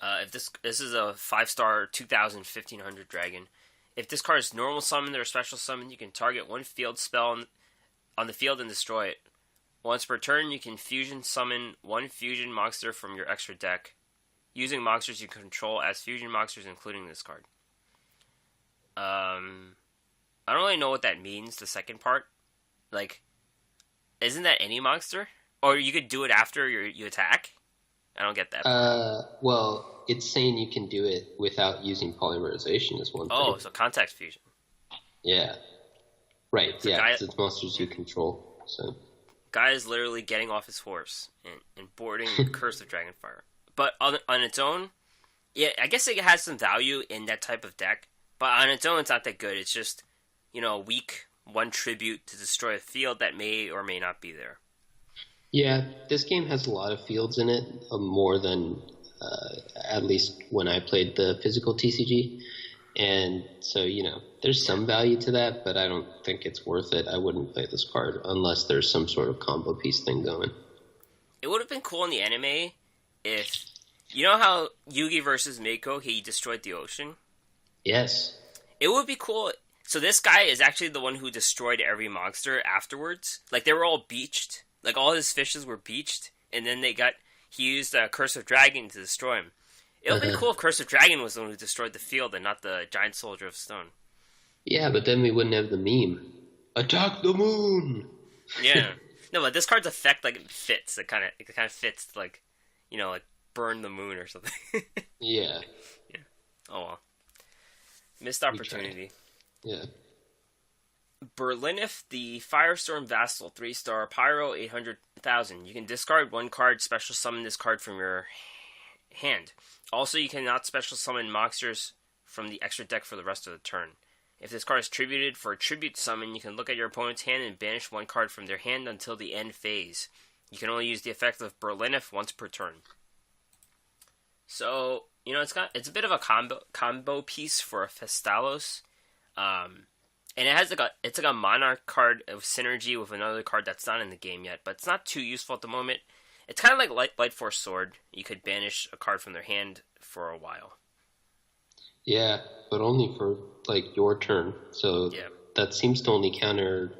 If this is a 5-star 2000 1500 dragon. If this card is normal summoned or special summoned, you can target one field spell on the field and destroy it. Once per turn, you can fusion summon one fusion monster from your extra deck, using monsters you control as fusion monsters, including this card. I don't really know what that means, the second part. Like, isn't that any monster? Or you could do it after you attack? I don't get that. Well, it's saying you can do it without using polymerization is one thing. Oh, so contact fusion. Yeah. Right, so yeah, because it's monsters you control. So Guy is literally getting off his horse and boarding Curse of Dragonfire. But on its own, yeah, I guess it has some value in that type of deck. But on its own, it's not that good. It's just, weak one tribute to destroy a field that may or may not be there. Yeah, this game has a lot of fields in it, more than at least when I played the physical TCG. And so, there's some value to that, but I don't think it's worth it. I wouldn't play this card unless there's some sort of combo piece thing going. It would have been cool in the anime if... You know how Yugi versus Mako, he destroyed the ocean? Yes. It would be cool... So this guy is actually the one who destroyed every monster afterwards. Like, they were all beached. Like, all his fishes were beached, and then he used Curse of Dragon to destroy him. It would be cool if Curse of Dragon was the one who destroyed the field and not the Giant Soldier of Stone. Yeah, but then we wouldn't have the meme. Attack the moon! Yeah. No, but this card's effect, it fits. It kind of fits, like burn the moon or something. Yeah. Yeah. Oh, well. Missed opportunity. Yeah. Berlinif, the Firestorm Vassal, 3-star, Pyro, 800,000. You can discard one card, special summon this card from your hand. Also, you cannot special summon monsters from the extra deck for the rest of the turn. If this card is tributed for a tribute summon, you can look at your opponent's hand and banish one card from their hand until the end phase. You can only use the effect of Berlinif once per turn. So, it's a bit of a combo piece for a Festalos. And it has it's like a Monarch card of synergy with another card that's not in the game yet, but it's not too useful at the moment. It's kind of like Light Force Sword. You could banish a card from their hand for a while. Yeah, but only for your turn. So yeah. That seems to only counter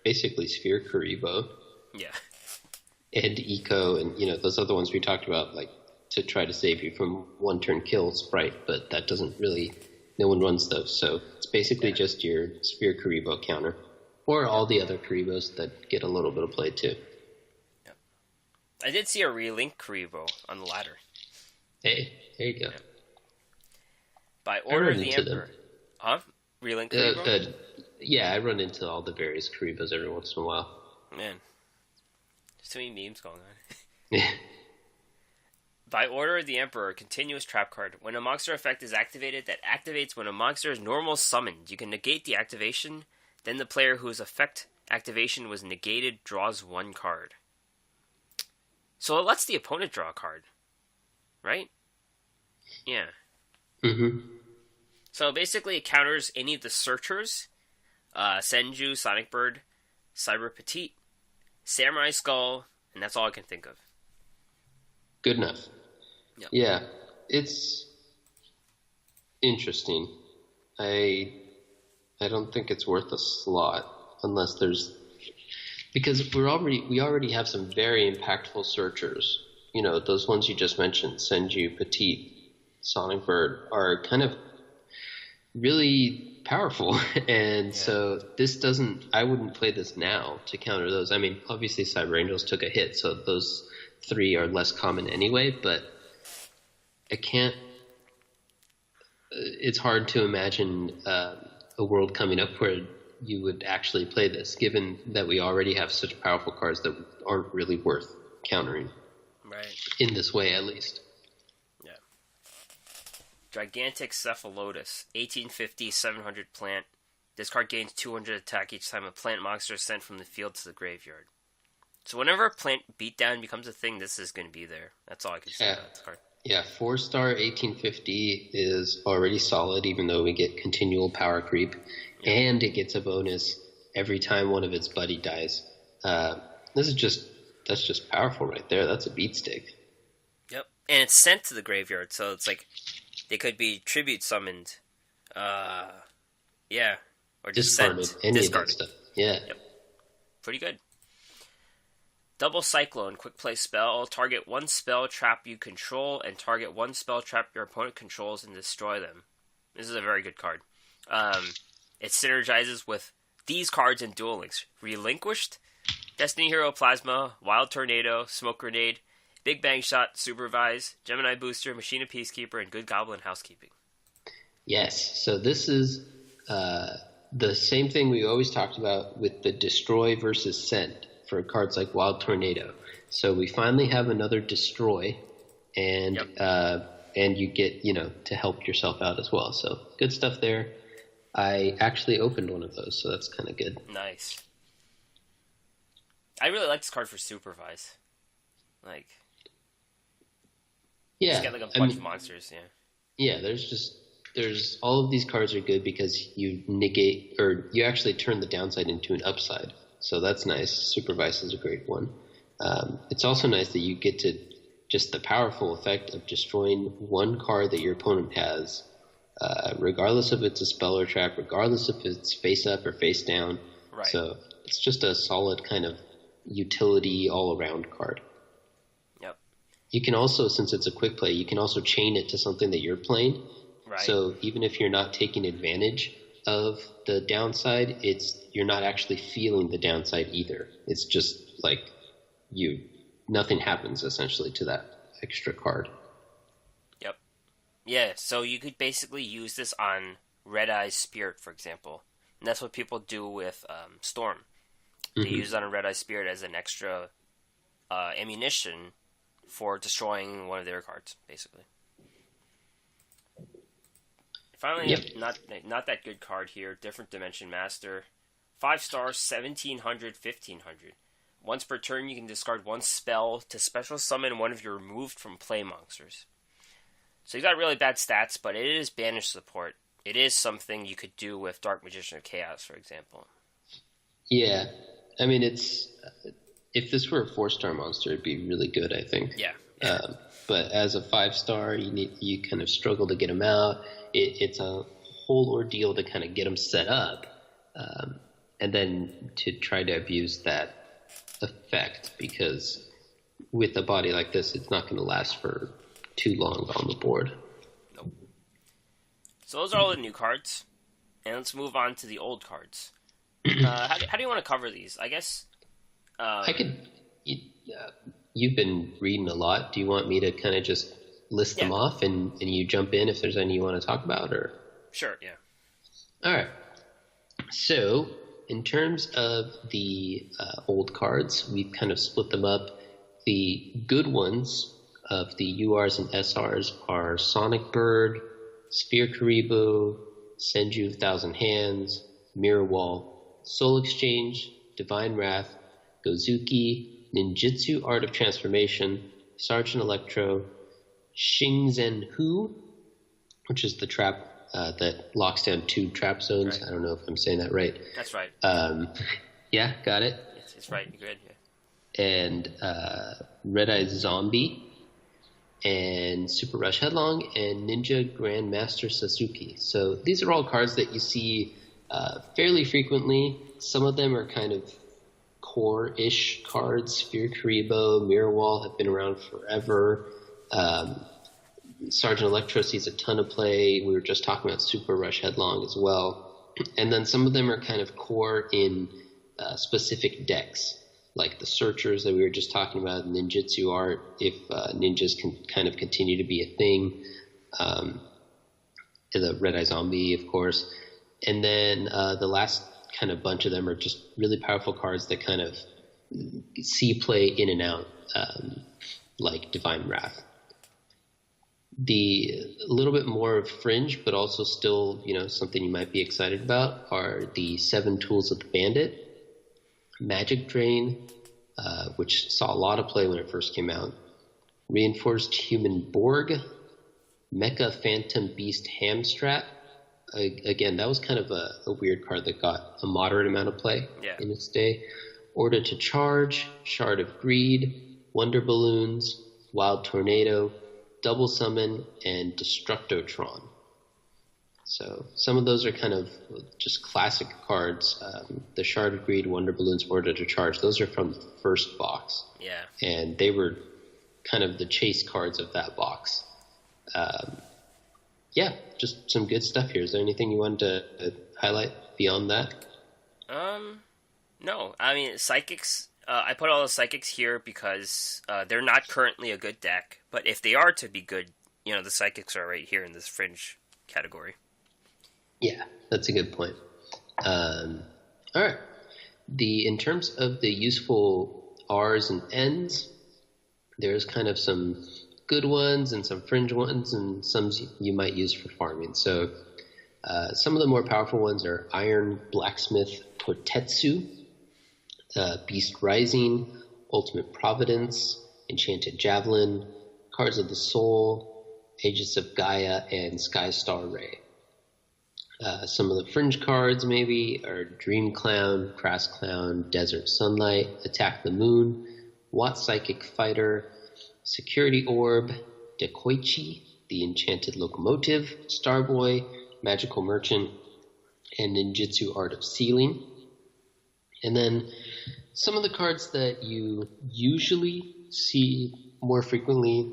basically Sphere Karibo. Yeah. And Eco and those other ones we talked about, to try to save you from one turn kill Sprite, but that doesn't really. No one runs those, so it's basically just your Sphere Karibo counter. Or all the other Karibos that get a little bit of play, too. Yep. I did see a relink Karibo on the ladder. Hey, there you go. Yeah. By order of the Emperor. Huh? Relink Karibo? Yeah, I run into all the various Karibos every once in a while. Man. There's too many memes going on. By order of the Emperor, continuous trap card. When a monster effect is activated, that activates when a monster is normal summoned. You can negate the activation, then the player whose effect activation was negated draws one card. So it lets the opponent draw a card. Right? Yeah. Mm-hmm. So basically it counters any of the searchers. Senju, Sonic Bird, Cyber Petite, Samurai Skull, and that's all I can think of. Good enough. Yep. Yeah, it's interesting. I don't think it's worth a slot unless because we already have some very impactful searchers. Those ones you just mentioned, Senju, Petite, Sonic Bird, are kind of really powerful, and so I wouldn't play this now to counter those. I mean, obviously Cyber Angels took a hit, so those 3 are less common anyway, but it's hard to imagine a world coming up where you would actually play this, given that we already have such powerful cards that aren't really worth countering. Right. In this way, at least. Yeah. Gigantic Cephalotus, 1850, 700 plant. This card gains 200 attack each time a plant monster is sent from the field to the graveyard. So whenever a plant beatdown becomes a thing, this is going to be there. That's all I can say about this card. Yeah, 4-star 1850 is already solid, even though we get continual power creep, and it gets a bonus every time one of its buddy dies. That's just powerful right there. That's a beat stick. Yep, and it's sent to the graveyard, so it's like they could be tribute summoned. Yeah, or just discarded. Discarded. Stuff. Yeah. Yep. Pretty good. Double Cyclone, quick play spell. Target one spell trap you control and target one spell trap your opponent controls and destroy them. This is a very good card. It synergizes with these cards in Duel Links. Relinquished, Destiny Hero Plasma, Wild Tornado, Smoke Grenade, Big Bang Shot, Supervise, Gemini Booster, Machine of Peacekeeper, and Good Goblin Housekeeping. Yes, so this is the same thing we always talked about with the Destroy versus Send for cards like Wild Tornado. So we finally have another Destroy, and you get, to help yourself out as well. So good stuff there. I actually opened one of those, so that's kind of good. Nice. I really like this card for Supervise. Yeah, just get a bunch of monsters. Yeah, there's all of these cards are good because you negate, or you actually turn the downside into an upside. So that's nice. Supervise is a great one. It's also nice that you get to just the powerful effect of destroying one card that your opponent has, regardless if it's a spell or trap, regardless if it's face up or face down. Right. So it's just a solid kind of utility all-around card. Yep. You can also, since it's a quick play, you can also chain it to something that you're playing. Right. So even if you're not taking advantage of the downside, you're not actually feeling the downside either. It's just like nothing happens essentially to that extra card. Yep. Yeah, so you could basically use this on Red Eye's Spirit, for example. And that's what people do with Storm. They use it on a Red Eye Spirit as an extra ammunition for destroying one of their cards, basically. Finally, not that good card here. Different Dimension Master. 5 stars, 1700, 1500. Once per turn, you can discard one spell to special summon one of your removed from play monsters. So you got really bad stats, but it is banish support. It is something you could do with Dark Magician of Chaos, for example. Yeah. I mean, if this were a 4-star monster, it'd be really good, I think. Yeah. But as a 5-star, you kind of struggle to get them out. It's a whole ordeal to kind of get them set up, and then to try to abuse that effect, because with a body like this, it's not going to last for too long on the board. Nope. So those are all the new cards, and let's move on to the old cards. How do you want to cover these? I guess I could. You've been reading a lot. Do you want me to kind of just list them off and you jump in if there's any you want to talk about? Or sure, yeah. All right. So in terms of the old cards, we've kind of split them up. The good ones of the URs and SRs are Sonic Bird, Sphere Karibo, Senju of Thousand Hands, Mirror Wall, Soul Exchange, Divine Wrath, Gozuki, Ninjutsu Art of Transformation, Sergeant Electro, Shingzen Hu, which is the trap that locks down 2 trap zones. Right. I don't know if I'm saying that right. That's right. Yeah, got it. It's right. You're good. Yeah. And Red Eye Zombie, and Super Rush Headlong, and Ninja Grandmaster Sasuke. So these are all cards that you see fairly frequently. Some of them are kind of core-ish cards. Sphere Karibo, Mirror Wall have been around forever. Sergeant Electro sees a ton of play. We were just talking about Super Rush Headlong as well. And then some of them are kind of core in specific decks, like the Searchers that we were just talking about, Ninjutsu Art, if ninjas can kind of continue to be a thing. The Red Eye Zombie, of course. And then the last kind of bunch of them are just really powerful cards that kind of see play in and out, like Divine Wrath. The a little bit more of fringe, but also still, something you might be excited about are the 7 Tools of the Bandit, Magic Drain, which saw a lot of play when it first came out, Reinforced Human Borg, Mecha Phantom Beast Hamstrat. Again, that was kind of a weird card that got a moderate amount of play in its day. Order to Charge, Shard of Greed, Wonder Balloons, Wild Tornado, Double Summon, and Destructotron. So some of those are kind of just classic cards. The Shard of Greed, Wonder Balloons, Order to Charge, those are from the first box. Yeah. And they were kind of the chase cards of that box. Just some good stuff here. Is there anything you wanted to highlight beyond that? No. I mean, Psychics, I put all the Psychics here because they're not currently a good deck, but if they are to be good, the Psychics are right here in this fringe category. Yeah, that's a good point. All right. In terms of the useful R's and N's, there's kind of some good ones and some fringe ones and some you might use for farming. So some of the more powerful ones are Iron Blacksmith Potetsu, Beast Rising, Ultimate Providence, Enchanted Javelin, Cards of the Soul, Aegis of Gaia, and Skystar Ray. Some of the fringe cards maybe are Dream Clown, Crass Clown, Desert Sunlight, Attack the Moon, Watt Psychic Fighter, Security Orb, Dekoichi, the Enchanted Locomotive, Starboy, Magical Merchant, and Ninjutsu Art of Sealing. And then some of the cards that you usually see more frequently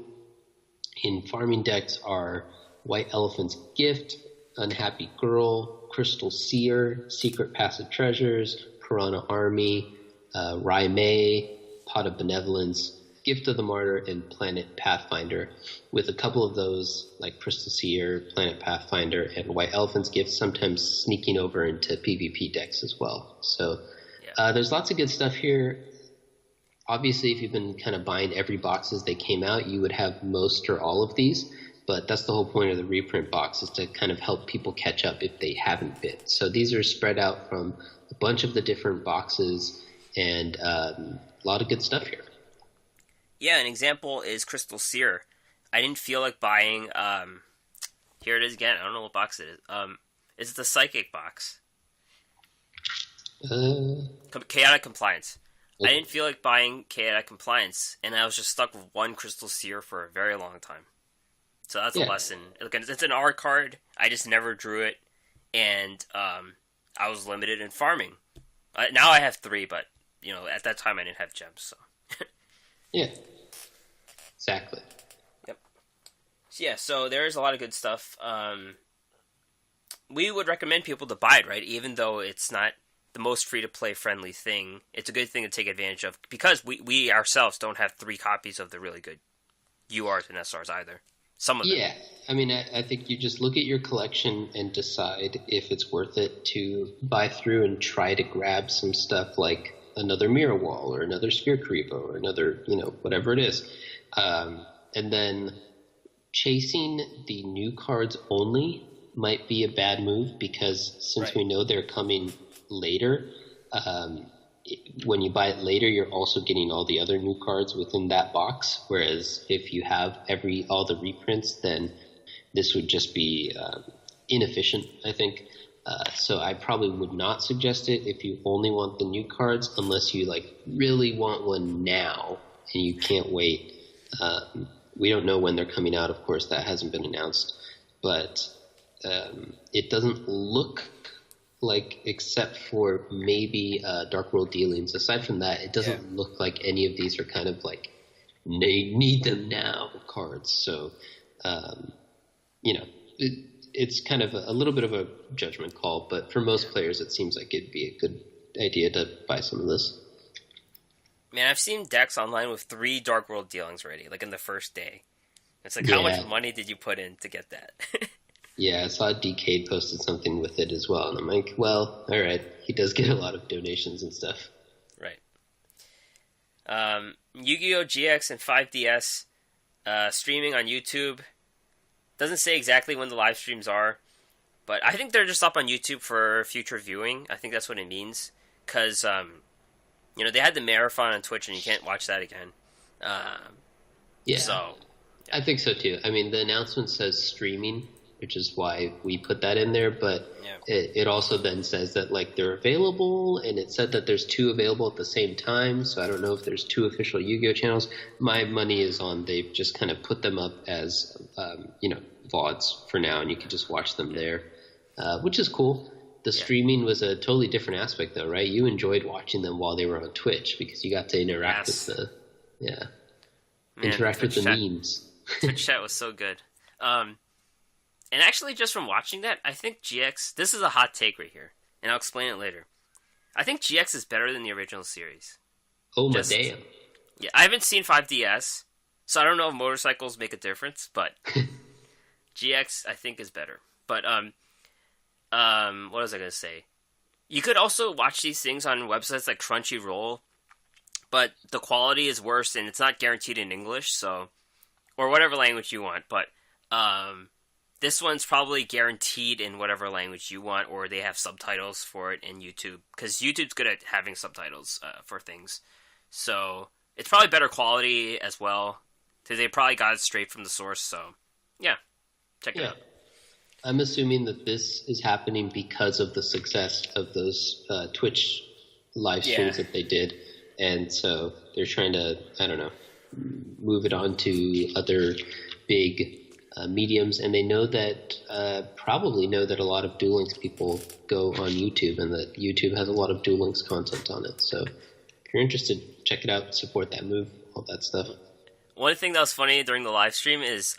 in farming decks are White Elephant's Gift, Unhappy Girl, Crystal Seer, Secret Passive Treasures, Piranha Army, Rai Mei, Pot of Benevolence, Gift of the Martyr, and Planet Pathfinder, with a couple of those, like Crystal Seer, Planet Pathfinder, and White Elephant's Gift, sometimes sneaking over into PvP decks as well. So there's lots of good stuff here. Obviously, if you've been kind of buying every box as they came out, you would have most or all of these, but that's the whole point of the reprint box, is to kind of help people catch up if they haven't been. So these are spread out from a bunch of the different boxes, and a lot of good stuff here. Yeah, an example is Crystal Seer. I didn't feel like buying, here it is again, I don't know what box it is. It's the Psychic box. Chaotic Compliance. I didn't feel like buying Chaotic Compliance, and I was just stuck with one Crystal Seer for a very long time. So that's a lesson. It's an R card, I just never drew it, and I was limited in farming. Now I have 3, but, at that time I didn't have gems, so... Yeah, exactly. Yep. So there's a lot of good stuff. We would recommend people to buy it, right? Even though it's not the most free-to-play friendly thing, it's a good thing to take advantage of, because we ourselves don't have 3 copies of the really good URs and SRs either. Some of them. Yeah, I mean, I think you just look at your collection and decide if it's worth it to buy through and try to grab some stuff like another Mirror Wall or another Sphere Karibo or another, whatever it is. And then chasing the new cards only might be a bad move, because since we know they're coming later, when you buy it later, you're also getting all the other new cards within that box. Whereas if you have all the reprints, then this would just be inefficient, I think. So I probably would not suggest it if you only want the new cards, unless you really want one now and you can't wait. We don't know when they're coming out, of course, that hasn't been announced, but it doesn't look like, except for maybe Dark World Dealings, aside from that, it doesn't look like any of these are kind of like need them now cards. So it's kind of a little bit of a judgment call, but for most players, it seems like it'd be a good idea to buy some of this. Man, I've seen decks online with 3 Dark World Dealings already, in the first day. It's how much money did you put in to get that? Yeah, I saw Decade posted something with it as well, and I'm like, well, all right, he does get a lot of donations and stuff. Right. Yu-Gi-Oh! GX and 5DS streaming on YouTube. Doesn't say exactly when the live streams are, but I think they're just up on YouTube for future viewing. I think that's what it means. Because, they had the marathon on Twitch and you can't watch that again. Yeah. So, I think so too. I mean, the announcement says streaming, which is why we put that in there, but it also then says that like they're available, and it said that there's 2 available at the same time, so I don't know if there's 2 official Yu-Gi-Oh channels. My money is on they've just kind of put them up as, VODs for now, and you can just watch them there, which is cool. The streaming was a totally different aspect though, right? You enjoyed watching them while they were on Twitch because you got to interact with the, interact with the memes. Twitch chat was so good. And actually, just from watching that, I think GX... This is a hot take right here, and I'll explain it later. I think GX is better than the original series. Oh, my damn. Yeah, I haven't seen 5DS, so I don't know if motorcycles make a difference, but GX, I think, is better. But, what was I going to say? You could also watch these things on websites like Crunchyroll, but the quality is worse, and it's not guaranteed in English, so... Or whatever language you want, but, this one's probably guaranteed in whatever language you want, or they have subtitles for it in YouTube, because YouTube's good at having subtitles for things. So it's probably better quality as well, because they probably got it straight from the source. So yeah, check it out. I'm assuming that this is happening because of the success of those Twitch live streams that they did, and so they're trying to, I don't know, move it on to other big mediums, and they know that probably know that a lot of Duel Links people go on YouTube, and that YouTube has a lot of Duel Links content on it. So if you're interested, check it out, support that move, all that stuff. One thing that was funny during the live stream is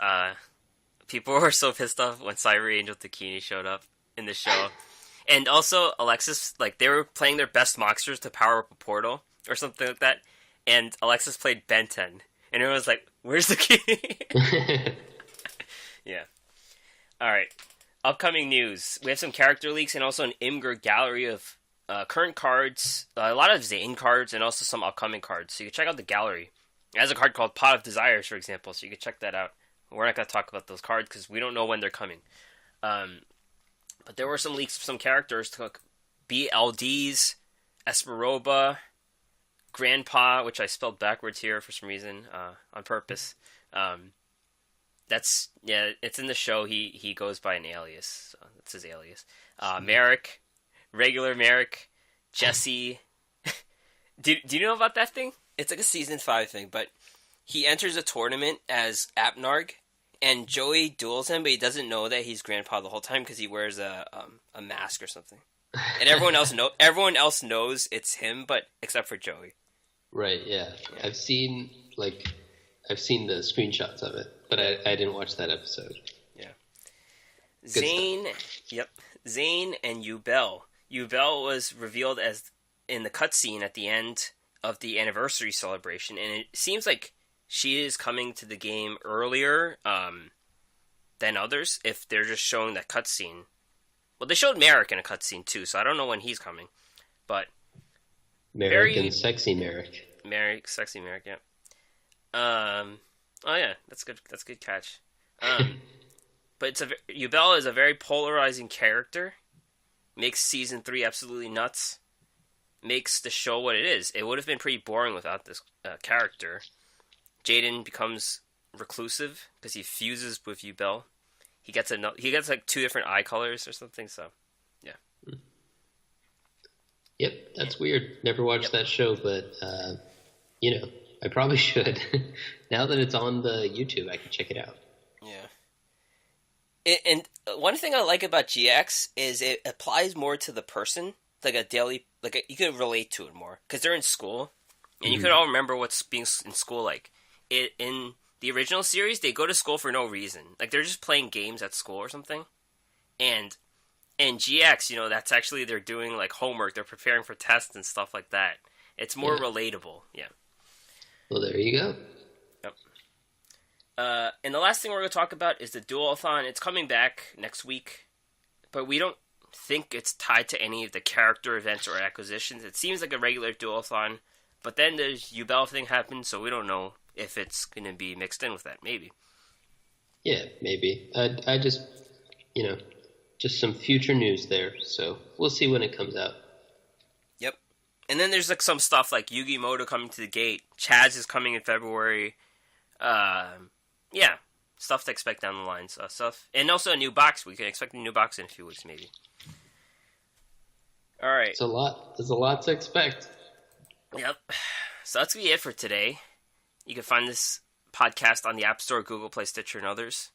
people were so pissed off when Cyber Angel Takini showed up in the show. And also Alexis, like, they were playing their best monsters to power up a portal or something like that, and Alexis played Ben 10, and everyone was like, where's the key? Yeah. Alright. Upcoming news. We have some character leaks and also an Imgur gallery of current cards, a lot of Zane cards, and also some upcoming cards. So you can check out the gallery. It has a card called Pot of Desires, for example, so you can check that out. We're not going to talk about those cards because we don't know when they're coming. But there were some leaks of some characters to BLDs, Esperoba, Grandpa, which I spelled backwards here for some reason, on purpose. It's in the show. He goes by an alias. So that's his alias. Merrick, regular Merrick, Jesse. do you know about that thing? It's like a season 5 thing, but he enters a tournament as Apnarg, and Joey duels him, but he doesn't know that he's Grandpa the whole time because he wears a mask or something. And everyone else knows it's him, but except for Joey. Right. Yeah. I've seen the screenshots of it, but I didn't watch that episode. Yeah. Zane and Yubel. Yubel was revealed as in the cutscene at the end of the anniversary celebration, and it seems like she is coming to the game earlier than others if they're just showing that cutscene. Well, they showed Merrick in a cutscene too, so I don't know when he's coming. But Merrick and sexy Merrick. Merrick, sexy Merrick, yeah. Oh yeah, that's good. That's a good catch. But Yubel is a very polarizing character. Makes season 3 absolutely nuts. Makes the show what it is. It would have been pretty boring without this character. Jaden becomes reclusive because he fuses with Yubel. He gets like 2 different eye colors or something. So, yeah. Yep, that's weird. Never watched that show, but I probably should. Now that it's on the YouTube, I can check it out. Yeah. And one thing I like about GX is it applies more to the person, like a daily, you can relate to it more because they're in school, and you can all remember what's being in school like. In the original series, they go to school for no reason, like they're just playing games at school or something, and in GX, that's actually they're doing like homework, they're preparing for tests and stuff like that. It's more relatable, yeah. Well, there you go. Yep. And the last thing we're going to talk about is the Duel-a-Thon. It's coming back next week, but we don't think it's tied to any of the character events or acquisitions. It seems like a regular Duel-a-Thon, but then the Yubel thing happened, so we don't know if it's going to be mixed in with that. Maybe. Yeah, maybe. I just, you know, just some future news there. So we'll see when it comes out. Yep. And then there's like some stuff like Yu-Gi Moto coming to the gate. Chaz is coming in February. Yeah, stuff to expect down the line. So stuff, and also a new box. We can expect a new box in a few weeks, maybe. All right. It's a lot. There's a lot to expect. Yep. So that's gonna be it for today. You can find this podcast on the App Store, Google Play, Stitcher, and others.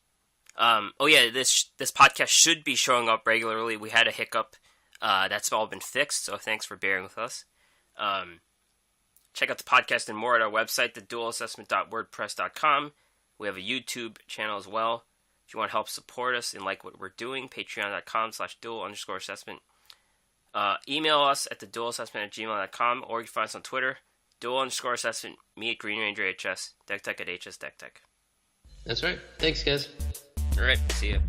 Oh yeah, this podcast should be showing up regularly. We had a hiccup. That's all been fixed, so thanks for bearing with us. Check out the podcast and more at our website, theduelassessment.wordpress.com. We have a YouTube channel as well. If you want to help support us and like what we're doing, patreon.com/duel_assessment. Email us at theduelassessment@gmail.com, or you can find us on Twitter, duel_assessment, me at Green Ranger HS, DeckTech at HS DeckTech. That's right. Thanks, guys. All right, see you.